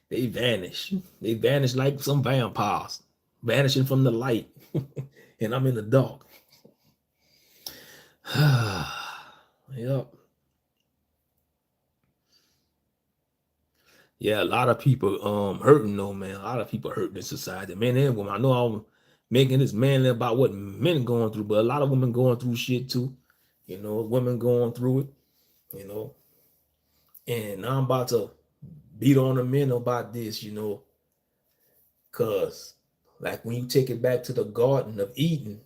They vanished. They vanished like some vampires, vanishing from the light, and I'm in the dark. Yep. Yeah, a lot of people hurting though, man. A lot of people hurting in society. Men and women. I know I'm making this manly about what men going through, but a lot of women going through shit too. You know, women going through it, you know. And I'm about to beat on the men about this, you know, cause like when you take it back to the Garden of Eden,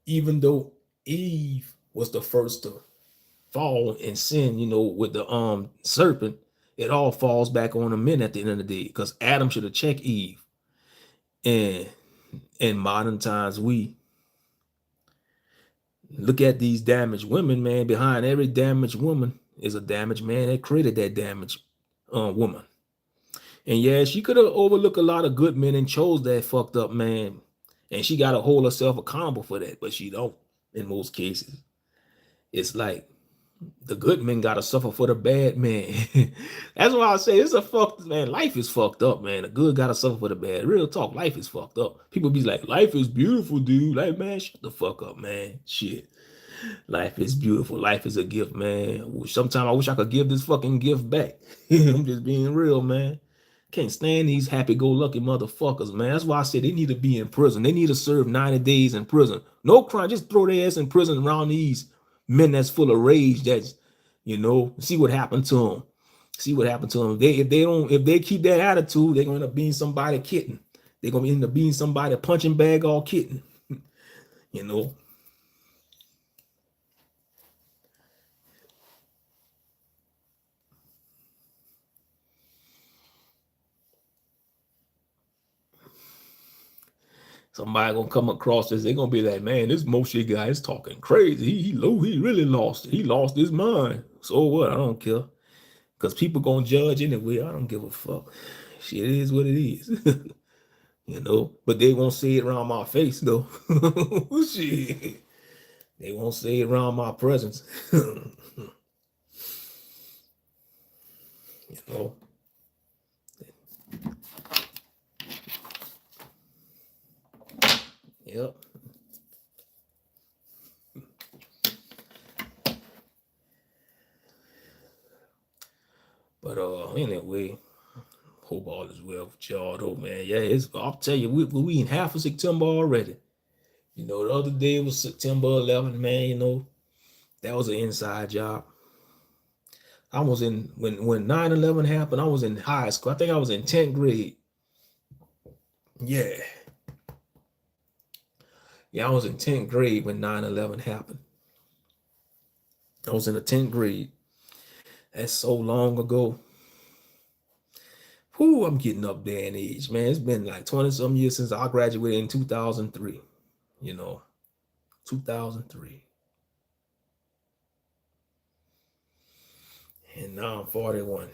even though Eve was the first to fall and sin, you know, with the serpent, it all falls back on the men at the end of the day, because Adam should have checked Eve. And in modern times, we look at these damaged women, man. Behind every damaged woman is a damaged man that created that damaged woman. And yeah, she could have overlooked a lot of good men and chose that fucked up man. And she got to hold herself accountable for that, but she don't in most cases. It's like the good men got to suffer for the bad man. That's why I say it's a fucked, man. Life is fucked up, man. The good got to suffer for the bad. Real talk, life is fucked up. People be like, life is beautiful, dude. Like, man, shut the fuck up, man. Shit. Life is beautiful. Life is a gift, man. Sometimes I wish I could give this fucking gift back. I'm just being real, man. Can't stand these happy-go-lucky motherfuckers, man. That's why I said they need to be in prison. They need to serve 90 days in prison. No crime. Just throw their ass in prison around these men that's full of rage. That's, you know, see what happened to them. See what happened to them. If they keep that attitude, they're gonna end up being somebody kitten. They're gonna end up being somebody punching bag all kitten. You know. Somebody gonna come across this, they're gonna be like, man, this Moshe guy is talking crazy. He really lost it. He lost his mind. So what? I don't care. Because people gonna judge anyway. I don't give a fuck. Shit, it is what it is. You know, but they won't say it around my face though. Shit. They won't say it around my presence. You know. Yep. But anyway, hope all is well with y'all though, man. Yeah, I'll tell you, we in half of September already. You know, the other day was September 11th, man. You know, that was an inside job. I was in when 9/11 happened. I was in high school. I think I was in 10th grade. Yeah. Yeah, I was in 10th grade when 9/11 happened. I was in the 10th grade. That's so long ago. Whew, I'm getting up there in age, man. It's been like 20 some years since I graduated in 2003. You know, 2003. And now I'm 41.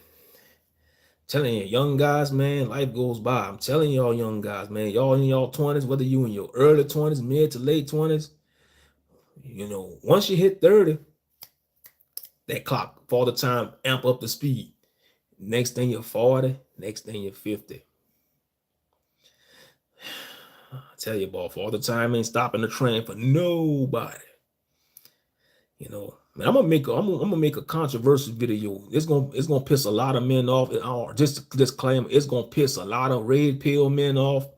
Telling you, young guys, man, life goes by. I'm telling y'all, young guys, man, y'all in y'all 20s, whether you in your early 20s, mid to late 20s, you know, once you hit 30, that clock, for the time, amp up the speed. Next thing you're 40, next thing you're 50. I tell you, boy, for all the time ain't stopping the train for nobody. You know, man, I'm gonna make a controversial video. It's gonna piss a lot of men off. Just disclaimer, it's gonna piss a lot of red pill men off.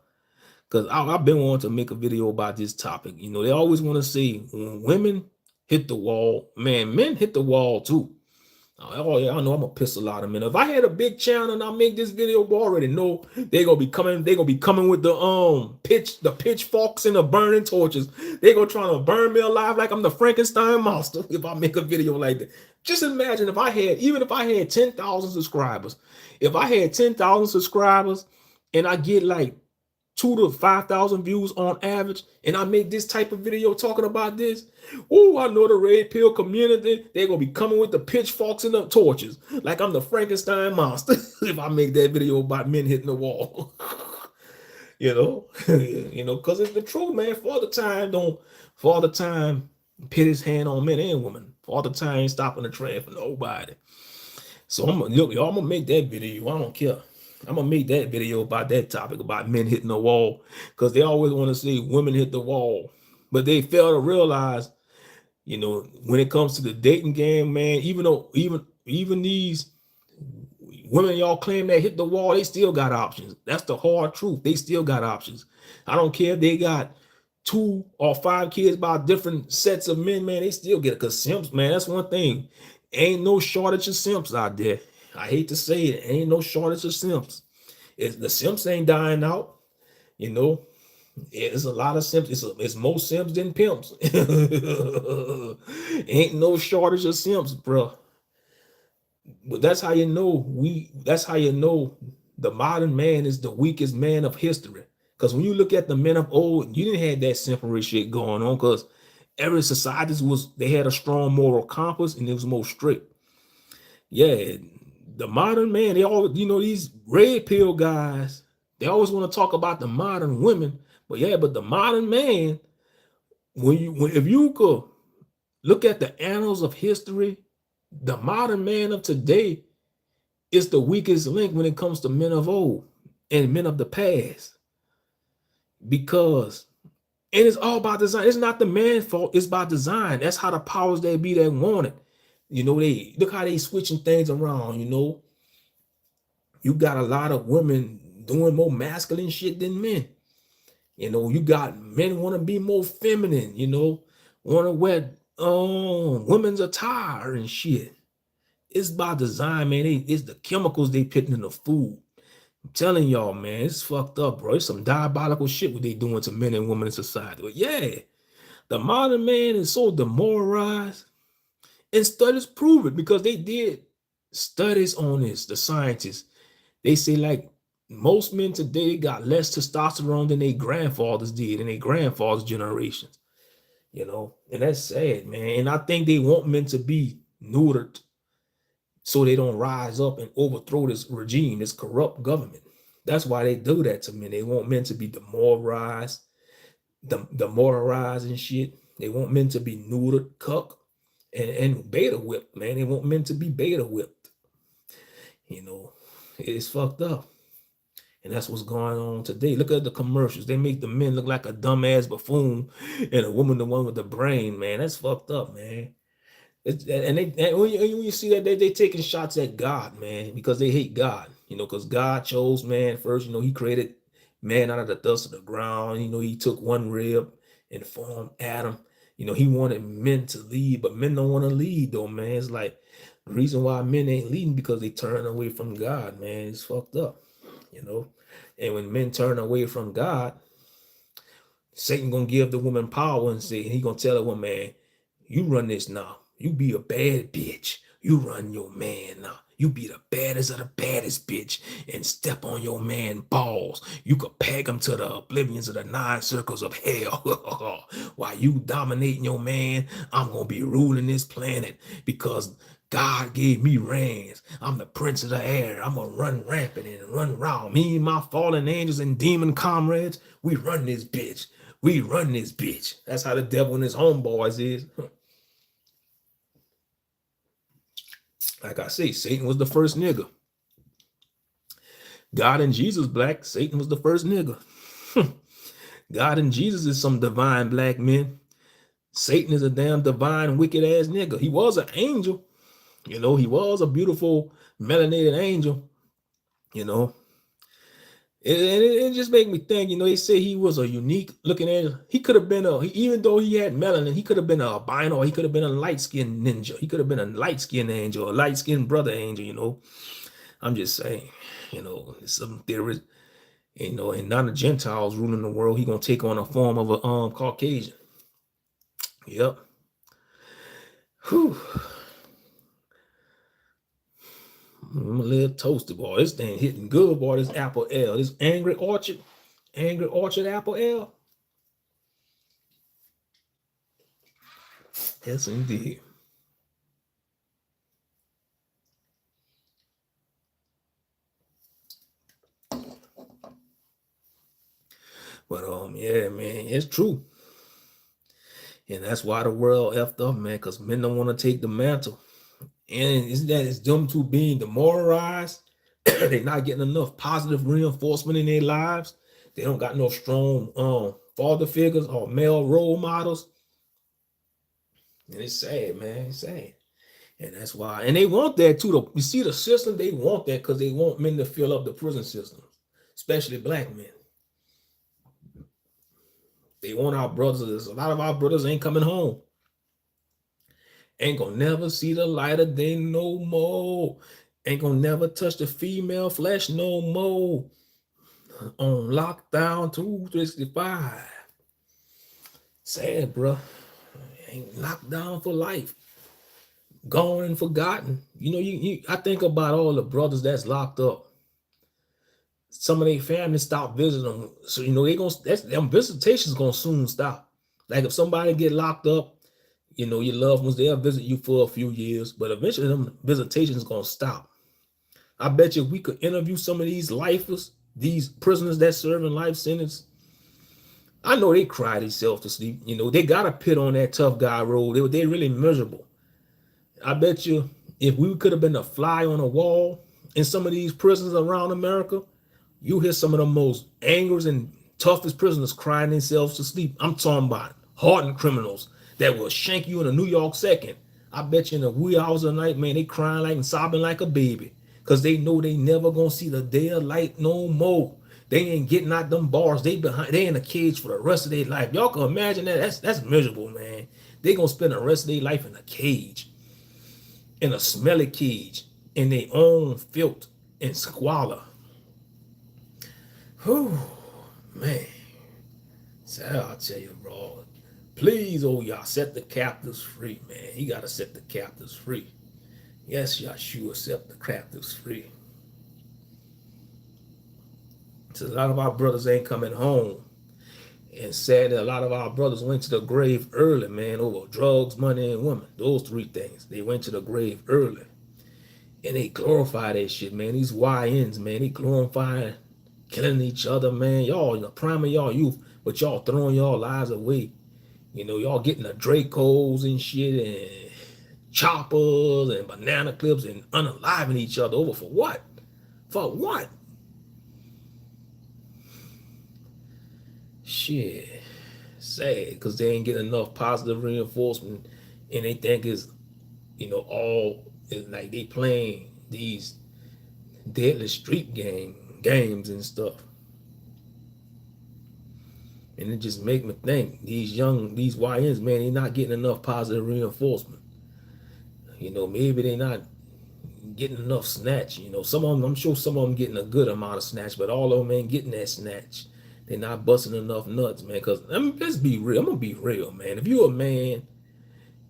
Because I've been wanting to make a video about this topic. You know, they always want to say when women hit the wall, man, men hit the wall too. Oh yeah, I know I'm gonna piss a lot of men. If I had a big channel and I make this video, we already know they're gonna be coming. They're gonna be coming with the pitchforks and the burning torches. They're gonna try to burn me alive like I'm the Frankenstein monster if I make a video like that. Just imagine if even if I had 10,000 subscribers, if I had 10,000 subscribers and I get like 2 to 5,000 views on average, and I make this type of video talking about this, oh, I know the red pill community, they're gonna be coming with the pitchforks and the torches, like I'm the Frankenstein monster if I make that video about men hitting the wall. Because it's the truth, man. Father Time pit his hand on men and women. Father Time ain't stopping the train for nobody. So I'm gonna make that video. I don't care. I'm gonna make that video about that topic, about men hitting the wall, because they always want to see women hit the wall, but they fail to realize, when it comes to the dating game, man, even these women y'all claim that hit the wall, they still got options. That's the hard truth. They still got options. I don't care if they got 2 or 5 kids by different sets of men, man, they still get it. Because simps, man, that's one thing. Ain't no shortage of simps out there. I hate to say it, ain't no shortage of simps. The simps ain't dying out, It's a lot of simps. It's more simps than pimps. Ain't no shortage of simps, bro. But that's how you know the modern man is the weakest man of history. Because when you look at the men of old, you didn't have that simpery shit going on, because every society they had a strong moral compass and it was more strict. Yeah, the modern man, they all, these red pill guys, they always want to talk about the modern women, but the modern man, if you could look at the annals of history, the modern man of today is the weakest link when it comes to men of old and men of the past. Because, and it's all about design. It's not the man's fault. It's by design. That's how the powers that be that want it. They look how they switching things around. You got a lot of women doing more masculine shit than men. You got men want to be more feminine. Want to wear women's attire and shit. It's by design, man. It's the chemicals they putting in the food. I'm telling y'all, man, it's fucked up, bro. It's some diabolical shit what they doing to men and women in society. But yeah, the modern man is so demoralized. And studies prove it, because they did studies on this. The scientists, they say like most men today got less testosterone than their grandfathers did in their grandfathers' generations. And that's sad, man. And I think they want men to be neutered so they don't rise up and overthrow this regime, this corrupt government. That's why they do that to men. They want men to be demoralized and shit. They want men to be neutered, cuck, and beta whipped, man. They want men to be beta whipped. It's fucked up. And that's what's going on today. Look at the commercials. They make the men look like a dumbass buffoon and a woman the one with the brain, man. That's fucked up, man. And when you see that, they taking shots at God, man, because they hate God, because God chose man first. He created man out of the dust of the ground. He took one rib and formed Adam. He wanted men to lead, but men don't want to lead, though, man. It's like the reason why men ain't leading, because they turn away from God, man. It's fucked up, And when men turn away from God, Satan gonna give the woman power and say, he gonna tell her, well, man, you run this now. You be a bad bitch. You run your man now. You be the baddest of the baddest bitch and step on your man balls. You could peg him to the oblivions of the 9 circles of hell. While you dominating your man, I'm going to be ruling this planet because God gave me reins. I'm the prince of the air. I'm going to run rampant and run round. Me and my fallen angels and demon comrades, we run this bitch. We run this bitch. That's how the devil and his homeboys is. Like I say, Satan was the first nigga. God and Jesus black. Satan was the first nigga. God and Jesus is some divine black men. Satan is a damn divine wicked ass nigga. He was an angel. He was a beautiful melanated angel. It just made me think, they say he was a unique looking at. He could have been even though he had melanin, he could have been a albino. He could have been a light skinned ninja. He could have been a light skinned angel, a light skinned brother angel. I'm just saying, some theories, and not the Gentiles ruling the world. He gonna take on a form of a Caucasian. Yep. Whew. I'm a little toasted, boy. This thing hitting good, boy. This apple ale, this Angry Orchard apple ale. Yes, indeed. But yeah, man, it's true. And that's why the world effed up, man, because men don't want to take the mantle. And it's them two being demoralized. They're not getting enough positive reinforcement in their lives. They don't got no strong father figures or male role models. And it's sad, man. It's sad. And that's why. And they want that too. You see the system, they want that because they want men to fill up the prison systems, especially black men. They want our brothers. A lot of our brothers ain't coming home. Ain't gonna never see the light of day no more. Ain't gonna never touch the female flesh no more. On lockdown 265. Sad, bro. Ain't locked down for life. Gone and forgotten. I think about all the brothers that's locked up. Some of their families stop visiting them. So, them visitations gonna soon stop. Like if somebody get locked up, your loved ones, they'll visit you for a few years, but eventually them visitations gonna stop. I bet you if we could interview some of these lifers, these prisoners that serving life sentence, I know they cry themselves to sleep. They got a pit on that tough guy road. They really miserable. I bet you if we could have been a fly on a wall in some of these prisons around America, you hear some of the most angers and toughest prisoners crying themselves to sleep. I'm talking about hardened criminals that will shank you in a New York second. I bet you in the wee hours of the night, man, they crying like and sobbing like a baby because they know they never gonna see the day of light no more. They ain't getting out them bars. They in a cage for the rest of their life. Y'all can imagine that. That's miserable, man. They gonna spend the rest of their life in a cage, in a smelly cage, in their own filth and squalor. Whew, man. So I'll tell you, bro. Please, y'all, set the captives free, man. You gotta set the captives free. Yes, Yahshua set the captives free. So a lot of our brothers ain't coming home. And sadly, a lot of our brothers went to the grave early, man, over drugs, money, and women. Those three things. They went to the grave early. And they glorify that shit, man. These YNs, man, they glorify killing each other, man. Y'all in the prime of y'all youth, but y'all throwing y'all lives away. Y'all getting the Dracos and shit and choppers and banana clips and unaliving each other over for what? For what? Shit. Sad, because they ain't getting enough positive reinforcement and they think it's, all is like they playing these deadly street games and stuff. And it just make me think these YNs, man, they not getting enough positive reinforcement. Maybe they not getting enough snatch. Some of them, I'm sure some of them getting a good amount of snatch, but all of them ain't getting that snatch. They're not busting enough nuts, man. Because let's be real. I'm gonna be real, man. If you're a man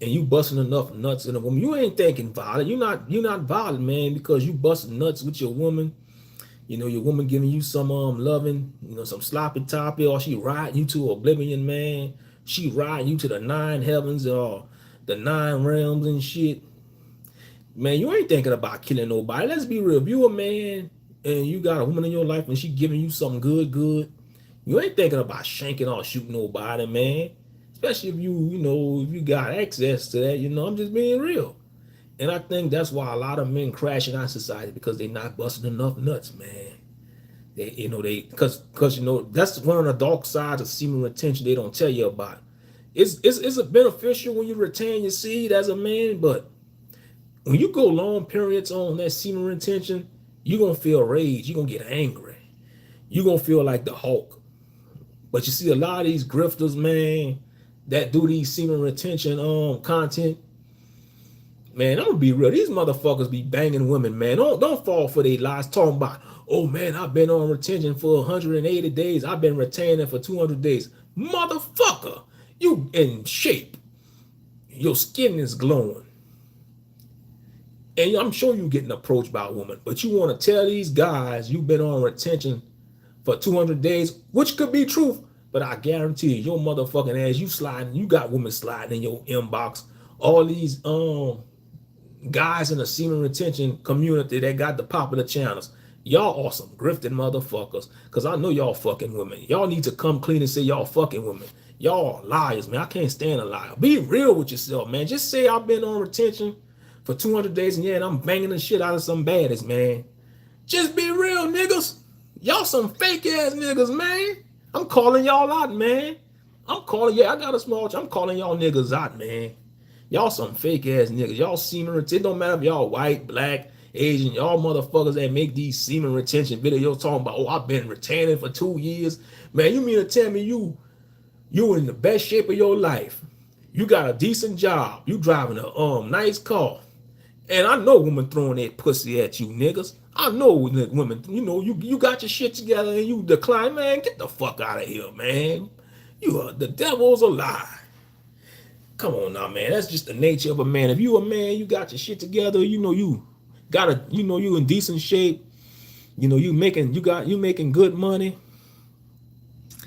and you busting enough nuts in a woman, you ain't thinking violent. You're not violent, man, because you busting nuts with your woman. Your woman giving you some loving, some sloppy toppy, or she riding you to oblivion, man. She riding you to the 9 heavens or the 9 realms and shit. Man, you ain't thinking about killing nobody. Let's be real. If you a man and you got a woman in your life and she giving you something good, you ain't thinking about shanking or shooting nobody, man. Especially if if you got access to that, I'm just being real. And I think that's why a lot of men crash in our society because they not busting enough nuts, man. Because that's one of the dark sides of semen retention they don't tell you about. It's beneficial when you retain your seed as a man, but when you go long periods on that semen retention, you're gonna feel rage, you're gonna get angry. you're gonna feel like the Hulk. But you see a lot of these grifters, man, that do these semen retention content. Man, I'm gonna be real. These motherfuckers be banging women, man. Don't fall for their lies. Talking about, oh man, I've been on retention for 180 days. I've been retaining for 200 days. Motherfucker, you in shape. Your skin is glowing. And I'm sure you're getting approached by a woman, but you want to tell these guys you've been on retention for 200 days, which could be truth, but I guarantee you, your motherfucking ass, you got women sliding in your inbox. All these guys in the semen retention community that got the popular channels. Y'all are some grifting motherfuckers, because I know y'all fucking women. Y'all need to come clean and say y'all fucking women. Y'all are liars, man. I can't stand a liar. Be real with yourself, man. Just say I've been on retention for 200 days and and I'm banging the shit out of some baddies, man. Just be real, niggas. Y'all some fake ass niggas, man. I'm calling y'all out, man. I got a small, I'm calling y'all niggas out, man. Y'all some fake ass niggas. Y'all semen retention. It don't matter if y'all white, black, Asian. Y'all motherfuckers that make these semen retention videos talking about, oh, I've been retaining for 2 years. Man, you mean to tell me you in the best shape of your life? You got a decent job. You driving a nice car. And I know women throwing that pussy at you, niggas. I know women, you got your shit together and you decline. Man, get the fuck out of here, man. The devil's a lie. Come on now, man. That's just the nature of a man. If you a man, you got your shit together, you in decent shape, you making good money.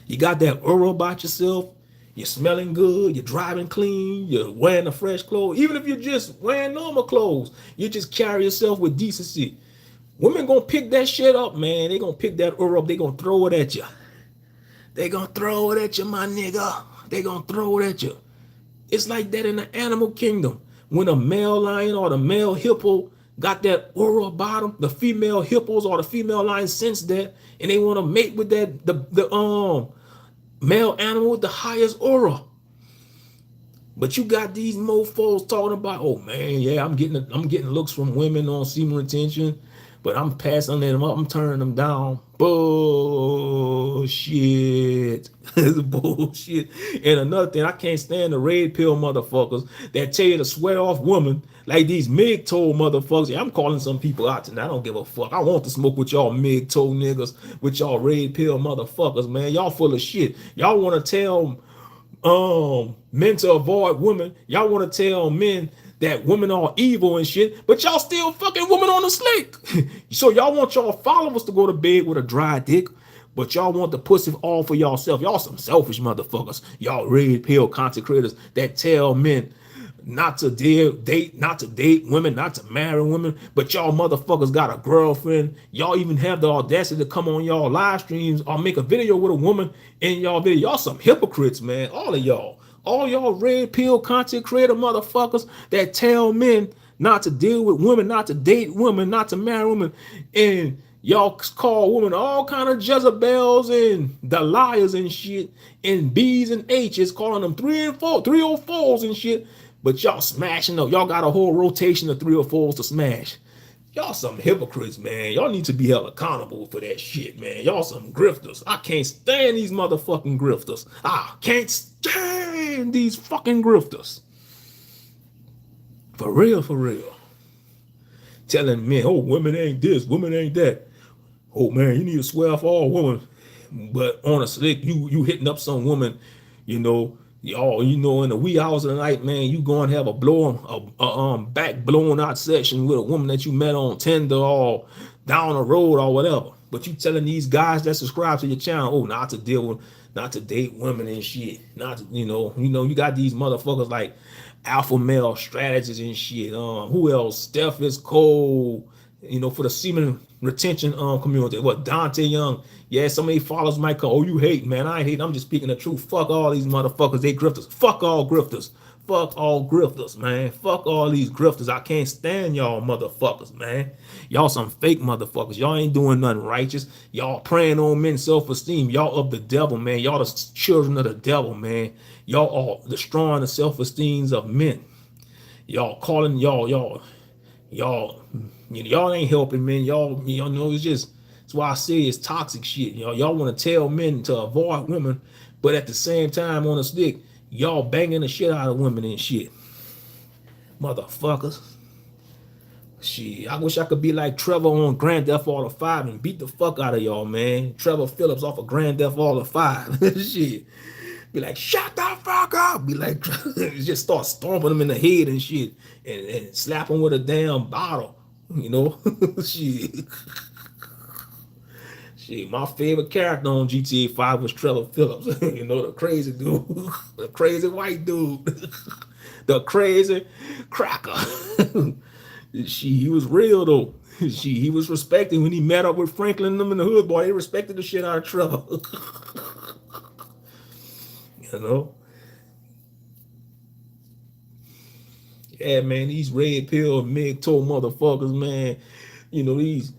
You got that aura about yourself. You're smelling good. You're driving clean. You're wearing the fresh clothes. Even if you're just wearing normal clothes, you just carry yourself with decency. Women gonna pick that shit up, man. They gonna pick that aura up. They gonna throw it at you. They gonna throw it at you, my nigga. They gonna throw it at you. It's like that in the animal kingdom. When a male lion or the male hippo got that aura about them, the female hippos or the female lions sense that, and they want to mate with that the male animal with the highest aura. But you got these mofos talking about, oh man, yeah, I'm getting looks from women on semen retention, but I'm passing them up, I'm turning them down. Bullshit. It's bullshit. And another thing, I can't stand the red pill motherfuckers that tell you to swear off women, like these MGTOW motherfuckers. Yeah, I'm calling some people out tonight. I don't give a fuck. I want to smoke with y'all MGTOW niggas, with y'all red pill motherfuckers, man. Y'all full of shit. Y'all want to tell men to avoid women. Y'all want to tell men that women are evil and shit, but y'all still fucking women on the slick. So y'all want y'all followers to go to bed with a dry dick, but y'all want the pussy all for yourself. Y'all some selfish motherfuckers. Y'all red pill content creators that tell men not to date women, not to marry women, but y'all motherfuckers got a girlfriend. Y'all even have the audacity to come on y'all live streams or make a video with a woman in y'all video. Y'all some hypocrites, man. All of y'all. All y'all red pill content creator motherfuckers that tell men not to deal with women, not to date women, not to marry women, and y'all call women all kind of Jezebels and the liars and shit, and B's and H's, calling them 304s and shit. But y'all smashing up. Y'all got a whole rotation of 304s to smash. Y'all some hypocrites, man. Y'all need to be held accountable for that shit, man. Y'all some grifters. I can't stand these motherfucking grifters. I can't stand these fucking grifters. For real, for real. Telling men, oh, women ain't this, women ain't that. Oh, man, you need to swear off all women. But on a slick, you hitting up some woman, y'all, in the wee hours of the night, man, you go and have a back blown out session with a woman that you met on Tinder or down the road or whatever. But you telling these guys that subscribe to your channel, oh, not to date women and shit. Not to, you got these motherfuckers like Alpha Male Strategies and shit. Who else? Steph is cold. For the semen retention community. What, Dante Young? Yeah, so many followers might come, oh, you hate, man. I ain't hate. I'm just speaking the truth. Fuck all these motherfuckers. They grifters. Fuck all grifters. Fuck all grifters, man. Fuck all these grifters. I can't stand y'all motherfuckers, man. Y'all some fake motherfuckers. Y'all ain't doing nothing righteous. Y'all preying on men's self-esteem. Y'all of the devil, man. Y'all the children of the devil, man. Y'all are destroying the self-esteems of men. Y'all calling y'all ain't helping, man. Y'all, it's just That's why I say it's toxic shit. Y'all want to tell men to avoid women, but at the same time on a stick, y'all banging the shit out of women and shit. Motherfuckers. Shit, I wish I could be like Trevor on Grand Theft Auto 5 and beat the fuck out of y'all, man. Trevor Phillips off of Grand Theft Auto 5. Shit. Be like, shut the fuck up. Be like, just start stomping them in the head and shit. And slap them with a damn bottle. Shit. Shit, my favorite character on GTA 5 was Trevor Phillips. The crazy dude. The crazy white dude. The crazy cracker. He was real though. He was respected when he met up with Franklin and them in the hood, boy. They respected the shit out of Trevor. Yeah, man, these red pill MGTOW motherfuckers, man. These.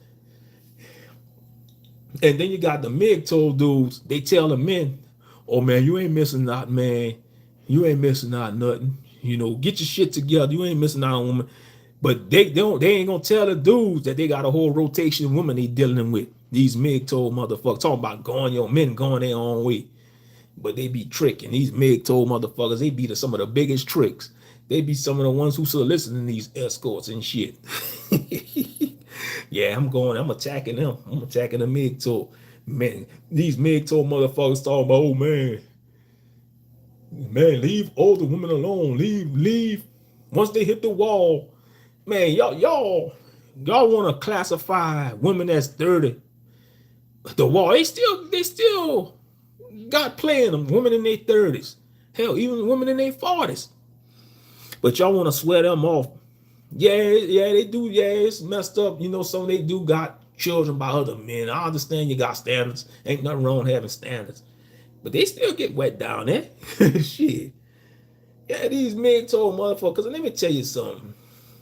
And then you got the MGTOW dudes. They tell the men, oh man, you ain't missing out, man. You ain't missing out nothing. Get your shit together. You ain't missing out on women. But they ain't gonna tell the dudes that they got a whole rotation of women they dealing with. These MGTOW motherfuckers talking about men going their own way. But they be tricking. These MGTOW motherfuckers, they be some of the biggest tricks. They be some of the ones who soliciting these escorts and shit. Yeah, I'm attacking them. I'm attacking the MGTOW. Man, these MGTOW motherfuckers talking about, oh man, leave older women alone. Leave. Once they hit the wall, man, y'all want to classify women as 30. The wall, they still got playing them. Women in their 30s. Hell, even women in their 40s. But y'all want to swear them off. Yeah, they do. Yeah, it's messed up. Some they do got children by other men. I understand you got standards. Ain't nothing wrong having standards. But they still get wet down there. Shit. Yeah, these MGTOW motherfuckers. Let me tell you something.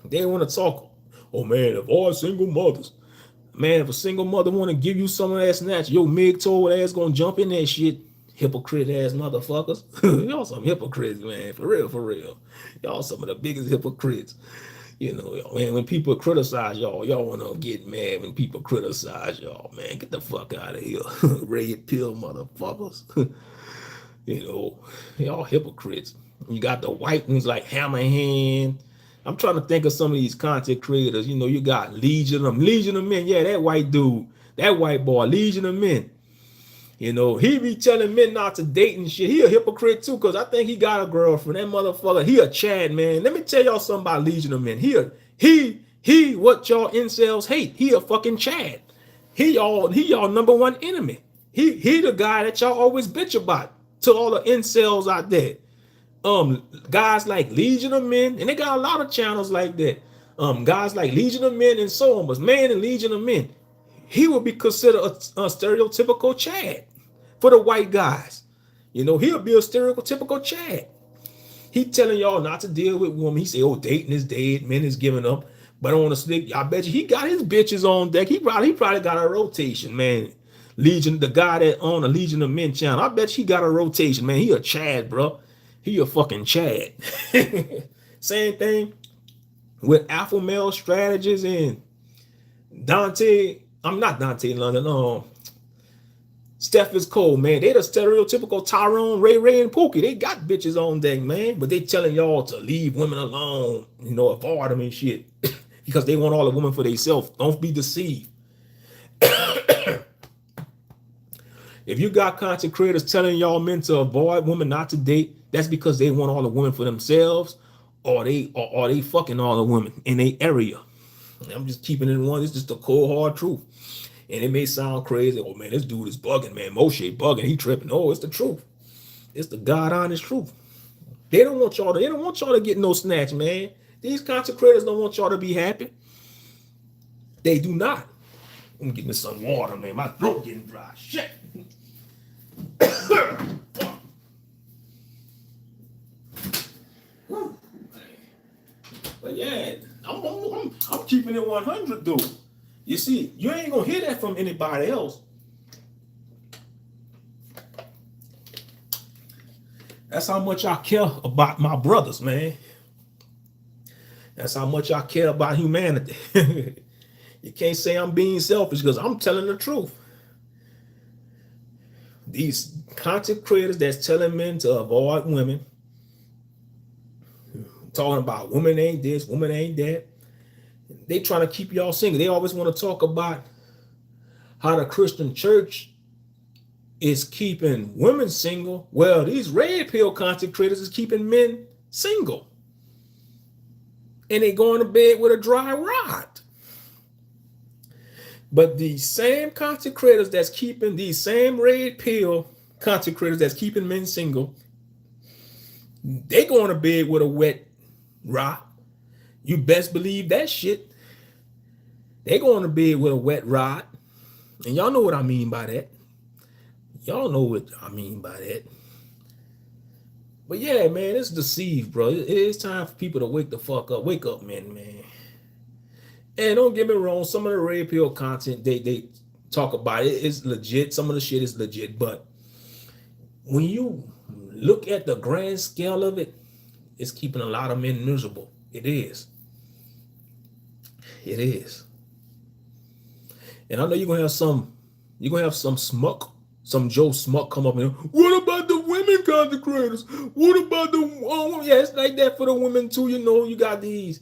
They want to talk. Oh man, if all single mothers. Man, if a single mother want to give you some of that snatch, your MGTOW ass gonna jump in that shit. Hypocrite ass motherfuckers. Y'all some hypocrites, man. For real. Y'all some of the biggest hypocrites. When people criticize y'all want to get mad when people criticize y'all, man. Get the fuck out of here. Red pill motherfuckers. Y'all hypocrites. You got the white ones like Hammerhand. I'm trying to think of some of these content creators. You got Legion of Men. Yeah, that white dude, that white boy, Legion of Men. He be telling men not to date and shit. He a hypocrite too, because I think he got a girlfriend. That motherfucker, he a Chad, man. Let me tell y'all something about Legion of Men. He what y'all incels hate. He a fucking Chad. He y'all number one enemy. He the guy that y'all always bitch about to all the incels out there. Guys like Legion of Men, and they got a lot of channels like that. Guys like Legion of Men and so on, but man in Legion of Men, he would be considered a stereotypical Chad for the white guys. He'll be a stereotypical Chad. He telling y'all not to deal with women. He say, oh, dating is dead, men is giving up. But on the stick, I bet you he got his bitches on deck. He probably got a rotation, man. Legion, the guy that on the Legion of Men channel, I bet he got a rotation, man. He a Chad, bro. He a fucking Chad. Same thing with Alpha Male Strategies and I'm not Dante London. Steph is cold, man. They the stereotypical Tyrone, Ray, and Pookie. They got bitches on deck, man. But they telling y'all to leave women alone, avoid them and shit. Because they want all the women for themselves. Don't be deceived. If you got content creators telling y'all men to avoid women, not to date, that's because they want all the women for themselves, or they fucking all the women in their area. I'm just keeping it in one. It's just the cold hard truth. And it may sound crazy. Oh man, this dude is bugging, man. Moshe bugging. He tripping. Oh, it's the truth. It's the God honest truth. They don't want y'all to get no snatch, man. These content creators don't want y'all to be happy. They do not. Let me get me some water, man. My throat getting dry. Shit. But yeah, I'm keeping it 100 though. You see, you ain't gonna hear that from anybody else. That's how much I care about my brothers, man. That's how much I care about humanity. You can't say I'm being selfish because I'm telling the truth. These content creators that's telling men to avoid women, talking about women ain't this, women ain't that. They trying to keep y'all single. They always want to talk about how the Christian church is keeping women single. Well, these red pill content creators is keeping men single. And they going to bed with a dry rod. But these same content creators that's keeping, these same red pill content creators that's keeping men single, they going to bed with a wet rod. You best believe that shit. They going to bed with a wet rod. And y'all know what I mean by that. Y'all know what I mean by that. But yeah, man, it's deceived, bro. It's time for people to wake the fuck up. Wake up, man. And don't get me wrong, some of the red pill content they talk about it is legit. Some of the shit is legit. But when you look at the grand scale of it, it's keeping a lot of men miserable. It is. It is. And I know you're gonna have some smuck, some Joe Smuck come up and, what about the women content creators? What about the yeah, it's like that for the women too. You know, you got these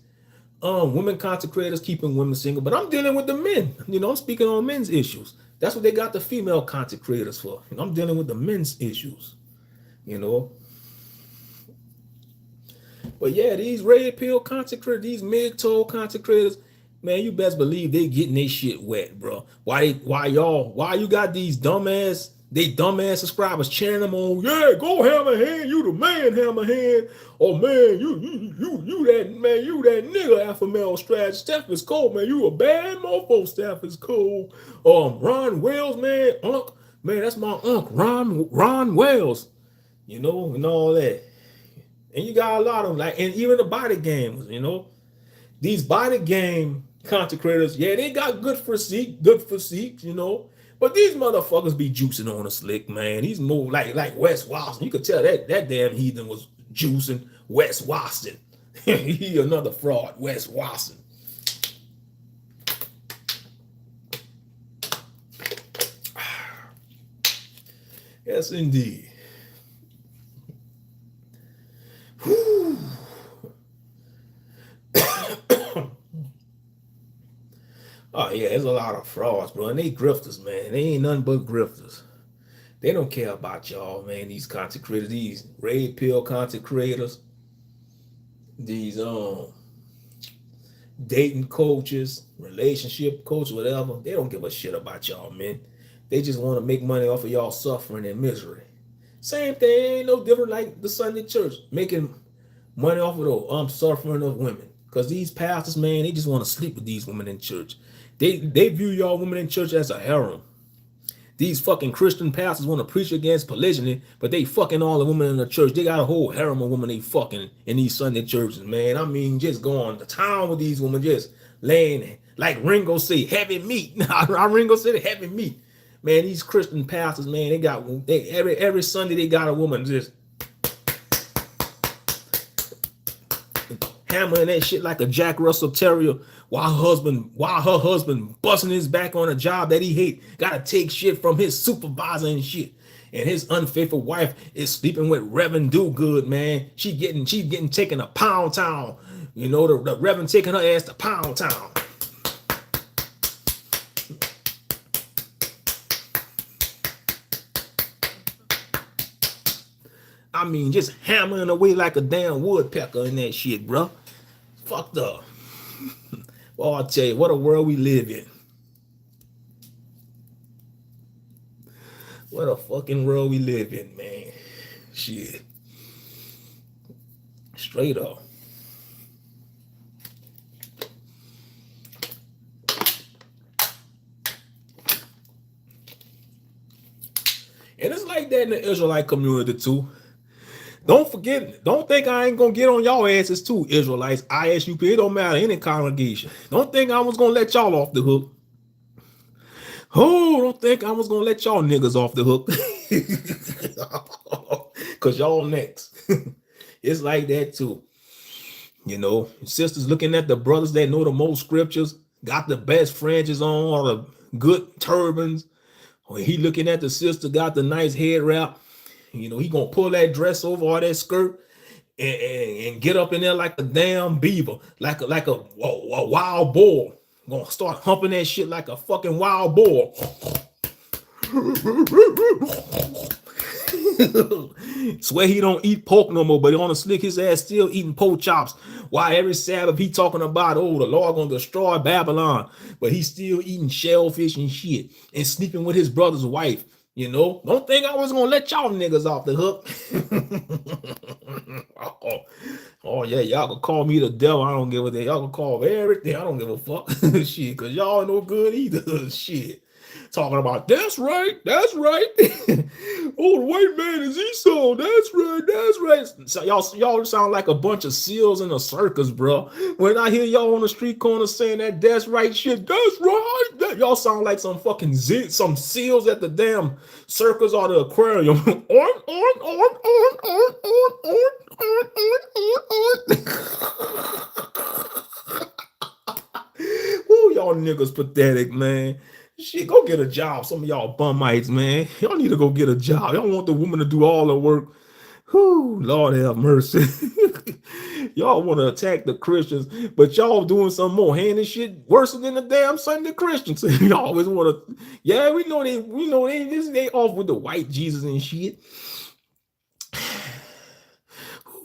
women content creators keeping women single, but I'm dealing with the men. You know, I'm speaking on men's issues. That's what they got the female content creators for. You know, I'm dealing with the men's issues. You know. But yeah, these red pill content creators, these mid-toe content creators, man, you best believe they getting their shit wet, bro. Why you got these dumbass subscribers cheering them on? Yeah, go Hammerhand, you the man, Hammerhand. Oh man, you that nigga alpha male strategy. Steph is cold, man. You a bad mofo, Steph is cold. Ron Wells, man, man, that's my uncle, Ron Wells. You know, and all that. And you got a lot of them, like, and even the body gamers, you know. These body game content creators, yeah, they got good physique, you know. But these motherfuckers be juicing on a slick, man. He's more like Wes Watson. You could tell that damn heathen was juicing Wes Watson. He another fraud, Wes Watson. Yes, indeed. Whew. Oh yeah, there's a lot of frauds, bro. And they grifters, man. They ain't nothing but grifters. They don't care about y'all, man. These content creators, these red pill content creators, these dating coaches, relationship coaches, whatever. They don't give a shit about y'all, man. They just want to make money off of y'all suffering and misery. Same thing, ain't no different like the Sunday church, making money off of the suffering of women. Because these pastors, man, they just want to sleep with these women in church. They view y'all women in church as a harem. These fucking Christian pastors want to preach against polygyny, but they fucking all the women in the church. They got a whole harem of women they fucking in these Sunday churches, man. I mean, just going to town with these women, just laying, like Ringo say, heavy meat. Ringo said heavy meat. Man, these Christian pastors, man, every Sunday they got a woman just hammering that shit like a Jack Russell Terrier while her husband busting his back on a job that he hate, gotta take shit from his supervisor and shit. And his unfaithful wife is sleeping with Reverend Do-Good, man. She getting taken to Pound Town. You know, the Reverend taking her ass to Pound Town. I mean, just hammering away like a damn woodpecker in that shit, bro. Fucked up. Well, I'll tell you, what a world we live in. What a fucking world we live in, man. Shit. Straight up. And it's like that in the Israelite community too. Don't think I ain't gonna get on y'all asses too, Israelites, ISUP, it don't matter, any congregation. Don't think I was gonna let y'all off the hook. Oh, don't think I was gonna let y'all niggas off the hook. Cause y'all next. It's like that too. You know, sisters looking at the brothers that know the most scriptures, got the best fringes on, all the good turbans. When he looking at the sister, got the nice head wrap. You know, he gonna pull that dress over all that skirt and get up in there like a damn beaver, like a wild boar. Gonna start humping that shit like a fucking wild boar. Swear he don't eat pork no more, but on the slick his ass still eating pork chops. Why every Sabbath he talking about, oh, the Lord gonna destroy Babylon, but he's still eating shellfish and shit and sleeping with his brother's wife. You know, don't think I was gonna let y'all niggas off the hook. Oh yeah, y'all can call me the devil. I don't give a damn. Y'all can call me everything. I don't give a fuck. Shit, cause y'all no good either. Shit. Talking about that's right. Oh, the white man is Esau. That's right. So y'all sound like a bunch of seals in a circus, bro. When I hear y'all on the street corner saying that's right shit, that's right. Y'all sound like some fucking some seals at the damn circus or the aquarium. Ooh, y'all niggas pathetic, man. Shit, go get a job. Some of y'all bummites, man. Y'all need to go get a job. Y'all want the woman to do all the work. Whew, Lord have mercy. Y'all want to attack the Christians, but y'all doing some more hand shit worse than the damn Sunday Christians. Y'all always want to, yeah, we know they off with the white Jesus and shit.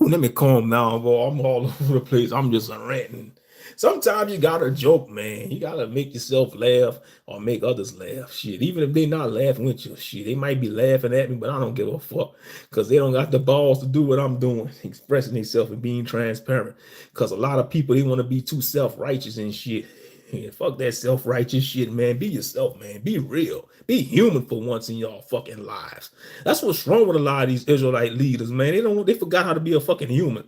Ooh, let me calm down, boy. I'm all over the place. I'm just ranting. Sometimes you gotta joke, man. You gotta make yourself laugh or make others laugh. Shit, even if they not laughing with you, shit, they might be laughing at me, but I don't give a fuck because they don't got the balls to do what I'm doing, expressing themselves and being transparent. Because a lot of people, they want to be too self-righteous and shit. Yeah, fuck that self-righteous shit, man. Be yourself, man. Be real. Be human for once in y'all fucking lives. That's what's wrong with a lot of these Israelite leaders, man. They forgot how to be a fucking human.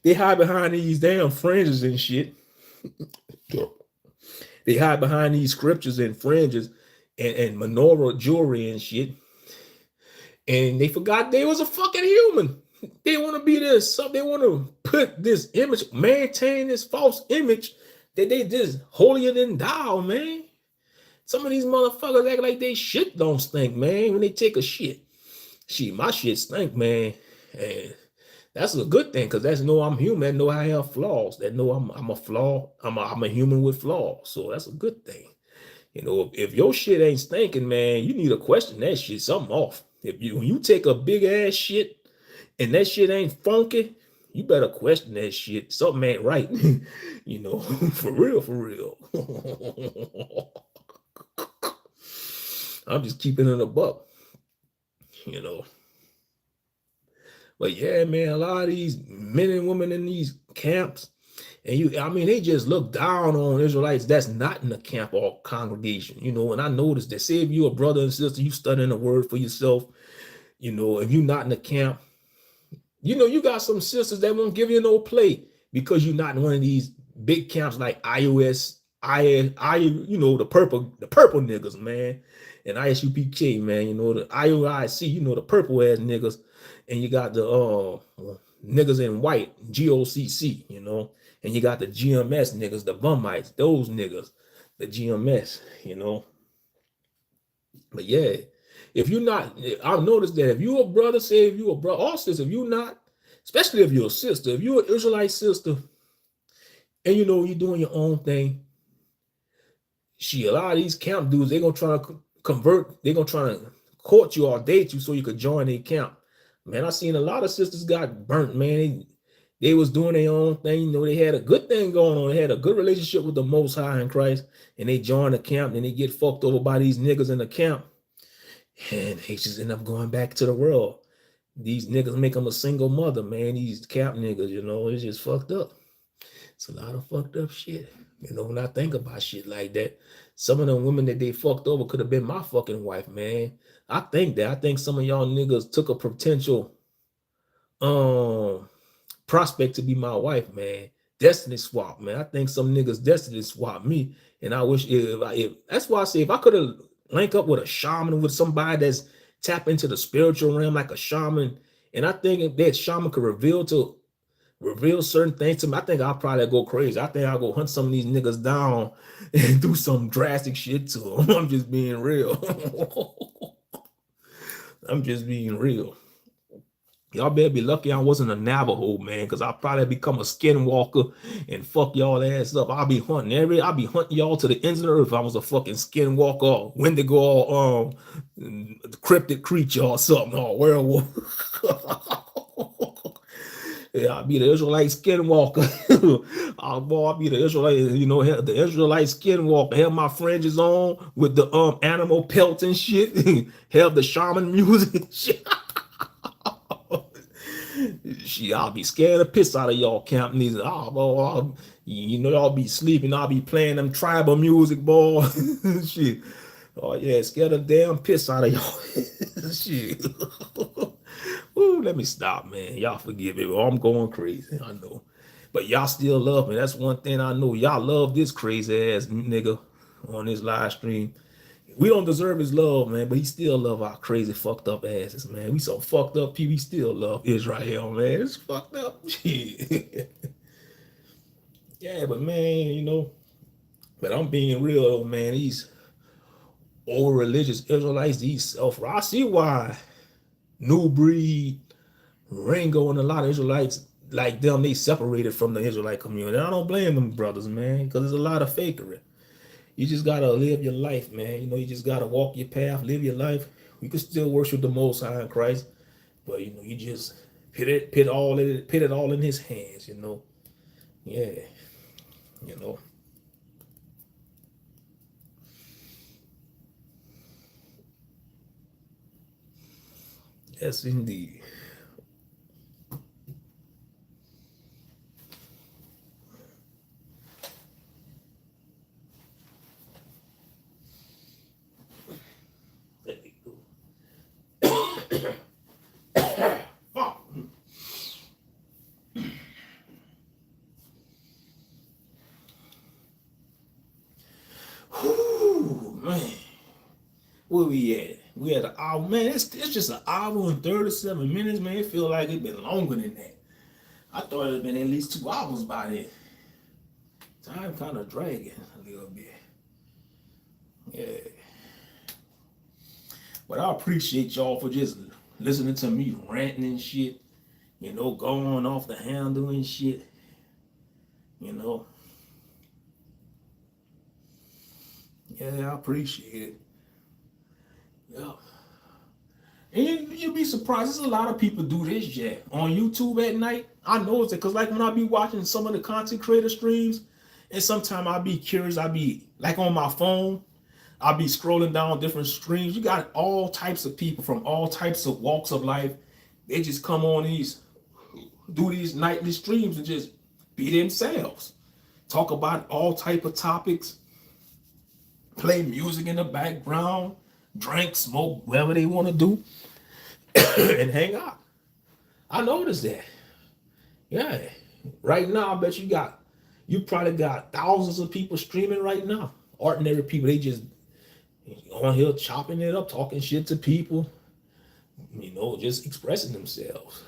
They hide behind these damn fringes and shit. They hide behind these scriptures and fringes and menorah jewelry and shit. And they forgot they was a fucking human. They want to be this. So they want to put this image, maintain this false image that they just holier than thou, man. Some of these motherfuckers act like they shit don't stink, man, when they take a shit. Shit, my shit stink, man. And that's a good thing, because that's know I'm human. That know I have flaws. That know I'm a flaw. I'm a human with flaws. So that's a good thing. You know, if your shit ain't stinking, man, you need to question that shit. Something off. When you take a big ass shit and that shit ain't funky, you better question that shit. Something ain't right. You know, for real. I'm just keeping it a buck. You know. But yeah, man, a lot of these men and women in these camps, and they just look down on Israelites that's not in the camp or congregation, you know. And I noticed that, say if you're a brother and sister, you studying the word for yourself, you know, if you're not in the camp, you know, you got some sisters that won't give you no play because you're not in one of these big camps like IOS, you know, the purple niggas, man, and ISUPK, man, you know, the IOIC, you know, the purple ass niggas. And you got the niggas in white, GOCC, you know, and you got the GMS niggas, the bummites, those niggas, the GMS, you know. But yeah, if you're not, I've noticed that if you're a brother, say if you're a brother, or sister, if you're not, especially if you're a sister, if you're an Israelite sister, and you know you're doing your own thing, a lot of these camp dudes, they're gonna try to convert, they're gonna try to court you or date you so you could join their camp. Man, I seen a lot of sisters got burnt, man. They was doing their own thing. You know, they had a good thing going on. They had a good relationship with the Most High in Christ, and they joined the camp, and they get fucked over by these niggas in the camp, and they just end up going back to the world. These niggas make them a single mother, man. These camp niggas, you know, it's just fucked up. It's a lot of fucked up shit. You know, when I think about shit like that, some of the women that they fucked over could have been my fucking wife, man. I think some of y'all niggas took a potential prospect to be my wife, man. Destiny swap, man. I think some niggas destiny swap me, and I wish if that's why I say if I could have linked up with a shaman, with somebody that's tap into the spiritual realm like a shaman, and I think if that shaman could reveal to reveal certain things to me, I think I'll probably go crazy. I think I'll go hunt some of these niggas down and do some drastic shit to them. I'm just being real. I'm just being real. Y'all better be lucky I wasn't a Navajo, man, because I'll probably become a skinwalker and fuck y'all ass up. I'll be hunting y'all to the ends of the earth if I was a fucking skinwalker or Wendigo or cryptid creature or something or werewolf. Yeah, I'll be the Israelite skinwalker. I'll be the Israelite, the Israelite skinwalker. Have my fringes on with the animal pelt and shit. Have the shaman music and shit. I'll be scared the piss out of y'all camping these. Y'all be sleeping. I'll be playing them tribal music, boy. Shit. Oh yeah, scared the damn piss out of y'all. Shit. Ooh, let me stop, man. Y'all forgive me. I'm going crazy. I know. But y'all still love me. That's one thing I know. Y'all love this crazy ass nigga on this live stream. We don't deserve his love, man, but he still love our crazy fucked up asses, man. We so fucked up people, he still love Israel, man. It's fucked up. Shit. Yeah, but man, but I'm being real, man. These old religious Israelites, these I see why New Breed, Ringo, and a lot of Israelites like them, they separated from the Israelite community. I don't blame them brothers, man, because there's a lot of fakery. You just gotta live your life, man. You just gotta walk your path, live your life. We can still worship the Most High in Christ, but you just put it all in His hands. Yeah, Yes, indeed. Whew, man. Where we at? We at an hour, man. It's just an hour and 37 minutes, man. It feel like it's been longer than that. I thought it'd been at least 2 hours by then. Time kind of dragging a little bit. Yeah. But I appreciate y'all for just listening to me ranting and shit. Going off the handle and shit. Yeah, I appreciate it. Yeah. And you'd be surprised. There's a lot of people do this shit on YouTube at night. I notice it because like when I be watching some of the content creator streams, and sometimes I'll be curious. I'll be like on my phone. I'll be scrolling down different streams. You got all types of people from all types of walks of life. They just come on do these nightly streams and just be themselves. Talk about all type of topics. Play music in the background. Drink, smoke, whatever they want to do. And hang out. I noticed that. Yeah. Right now, I bet you probably got thousands of people streaming right now. Ordinary people, they just on here chopping it up, talking shit to people, just expressing themselves,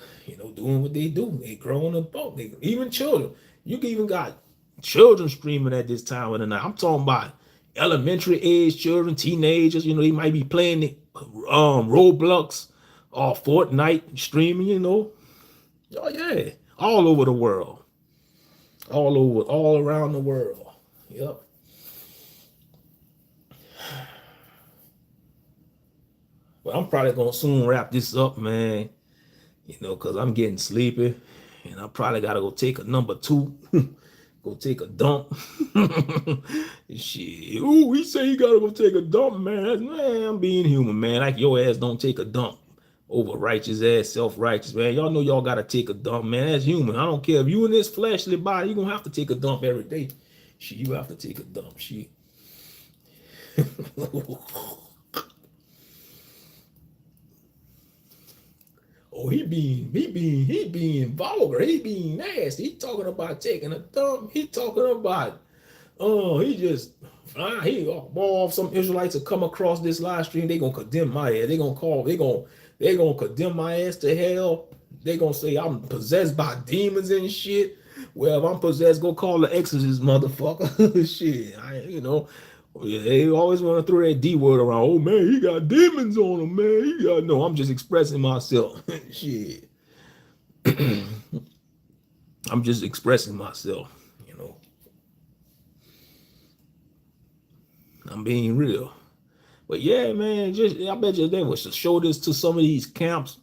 doing what they do. They growing up, even children. You even got children streaming at this time of the night. I'm talking about elementary age children, teenagers. They might be playing Roblox or Fortnite streaming. Oh yeah, all over the world, all around the world. Yep. But I'm probably gonna soon wrap this up, man. Cause I'm getting sleepy, and I probably gotta go take a number 2. Go take a dump. Shit. Ooh, he say he gotta go take a dump, man. Man, I'm being human, man. Like your ass don't take a dump over righteous ass, self-righteous, man. Y'all know y'all gotta take a dump, man. That's human. I don't care if you in this fleshly body, you gonna have to take a dump every day. Shit, you have to take a dump. Shit. Oh, he being vulgar. He being nasty. He talking about taking a dump. He talking about, he just, if some Israelites will come across this live stream, they gonna condemn my ass. They gonna condemn my ass to hell. They gonna say I'm possessed by demons and shit. Well, if I'm possessed, go call the exorcist, motherfucker. Shit, they always want to throw that D word around. Oh man, he got demons on him, man. No, I'm just expressing myself. Shit, I'm just expressing myself. I'm being real. But yeah, man, I bet you they was to show this to some of these camps.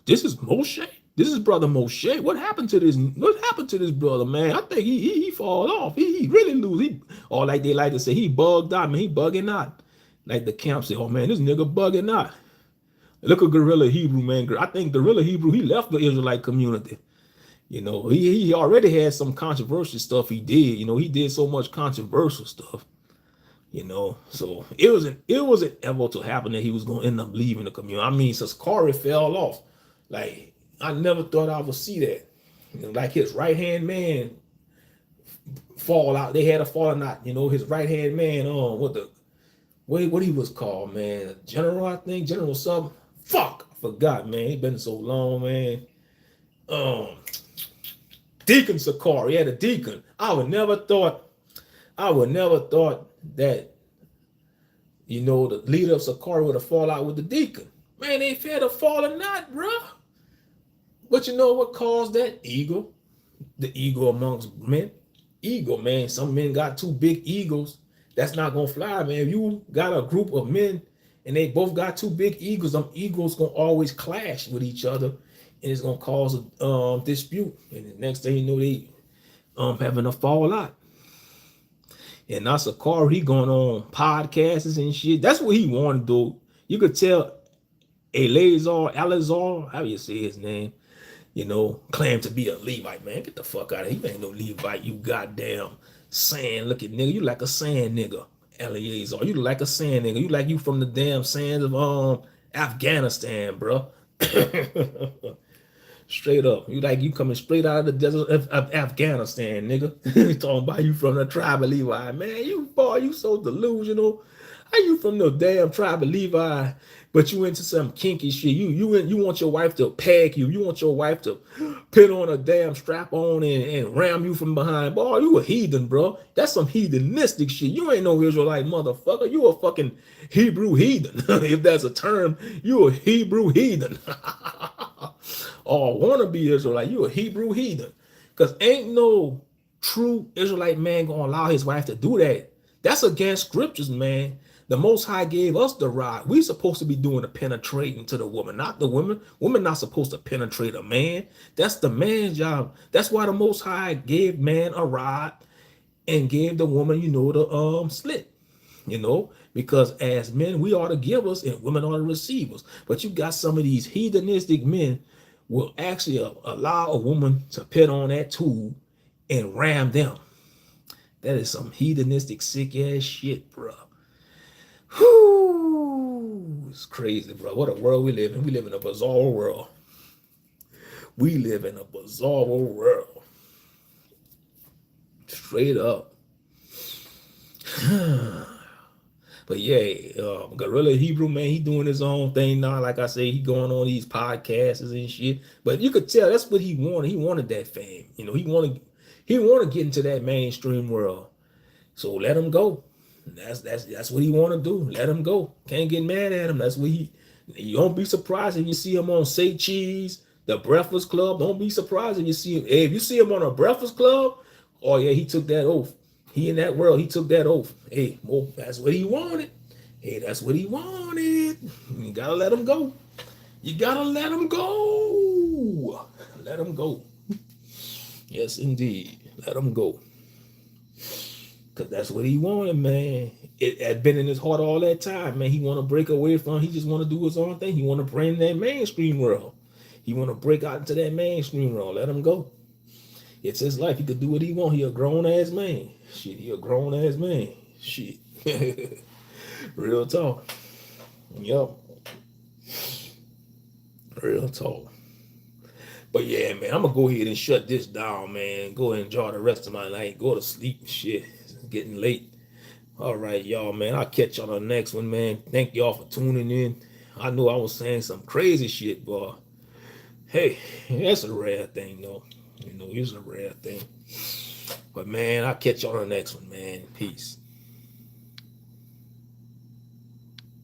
This is Moshe. This is brother Moshe. What happened to this? What happened to this brother, man? I think he fall off. He really lose. Or like they like to say, he bugged out, man. He bugging out. Like the camp say, oh man, this nigga bugging out. Look at Gorilla Hebrew, man. I think Gorilla Hebrew, he left the Israelite community. He already had some controversial stuff he did. He did so much controversial stuff. So it was inevitable to happen that he was going to end up leaving the community. I mean, since Corey fell off, like I never thought I would see that. Like his right hand man fall out. They had a falling out. His right hand man what he was called, man, General, I think, General something. Fuck, I forgot, man. It been so long, man. Deacon Sakari, he had a deacon. I would never thought that, the leader of Sakari would have fallen out with the deacon. Man, they had a falling out, bro. But you know what caused that? Ego. The ego amongst men. Ego, man. Some men got too big egos. That's not going to fly, man. If you got a group of men and they both got too big egos, them egos going to always clash with each other. And it's going to cause a dispute. And the next thing you know, they having a fallout. And now Sakari, he going on podcasts and shit. That's what he wanted to do. You could tell Eleazar, how you say his name, claimed to be a Levite, man. Get the fuck out of here. You ain't no Levite, you goddamn sand looking nigga. You like a sand nigga, Eleazar. You like a sand nigga. You like you from the damn sands of Afghanistan, bro. Straight up. You coming straight out of the desert of Afghanistan, nigga. Talking about you from the tribe of Levi. Man, you so delusional. How you from the damn tribe of Levi, but you into some kinky shit? You want your wife to peg you. You want your wife to put on a damn strap on and ram you from behind. Boy, you a heathen, bro. That's some heathenistic shit. You ain't no Israelite motherfucker. You a fucking Hebrew heathen. If that's a term, you a Hebrew heathen. Or wanna be Israelite, you a Hebrew heathen. Because ain't no true Israelite man gonna allow his wife to do that. That's against scriptures, man. The Most High gave us the rod. We supposed to be doing the penetrating to the woman, not the woman. Women not supposed to penetrate a man. That's the man's job. That's why the Most High gave man a rod and gave the woman, the slit. Because as men, we are the givers and women are the receivers. But you got some of these heathenistic men will actually allow a woman to put on that tool and ram them. That is some heathenistic, sick ass shit, bro. Whew, it's crazy, bro. What a world we live in. We live in a bizarre world. We live in a bizarre world. Straight up. But yeah, Gorilla Hebrew, man, he doing his own thing now. Like I say, he going on these podcasts and shit. But you could tell that's what he wanted. He wanted that fame. He wanted to get into that mainstream world. So let him go. That's what he want to do. Let him go. Can't get mad at him. That's what you don't be surprised if you see him on Say Cheese, the Breakfast Club. Don't be surprised if you see him. Hey, if you see him on a Breakfast Club, oh yeah, he took that oath. He in that world, he took that oath. Hey, well, that's what he wanted. Hey, that's what he wanted. You gotta let him go. You gotta let him go. Let him go. Yes, indeed. Let him go. Because that's what he wanted, man. It had been in his heart all that time, man. He want to break away from, he just want to do his own thing. He want to bring that mainstream world. He want to break out into that mainstream world. Let him go. It's his life. He could do what he want. He a grown-ass man. Shit, he a grown-ass man. Shit. Real talk. Yup. Real talk. But yeah, man, I'm going to go ahead and shut this down, man. Go ahead and enjoy the rest of my night. Go to sleep. Shit. It's getting late. All right, y'all, man. I'll catch y'all on the next one, man. Thank y'all for tuning in. I know I was saying some crazy shit, boy. Hey, that's a rare thing, though. You know, it's a rare thing. But man, I'll catch you on the next one, man. Peace.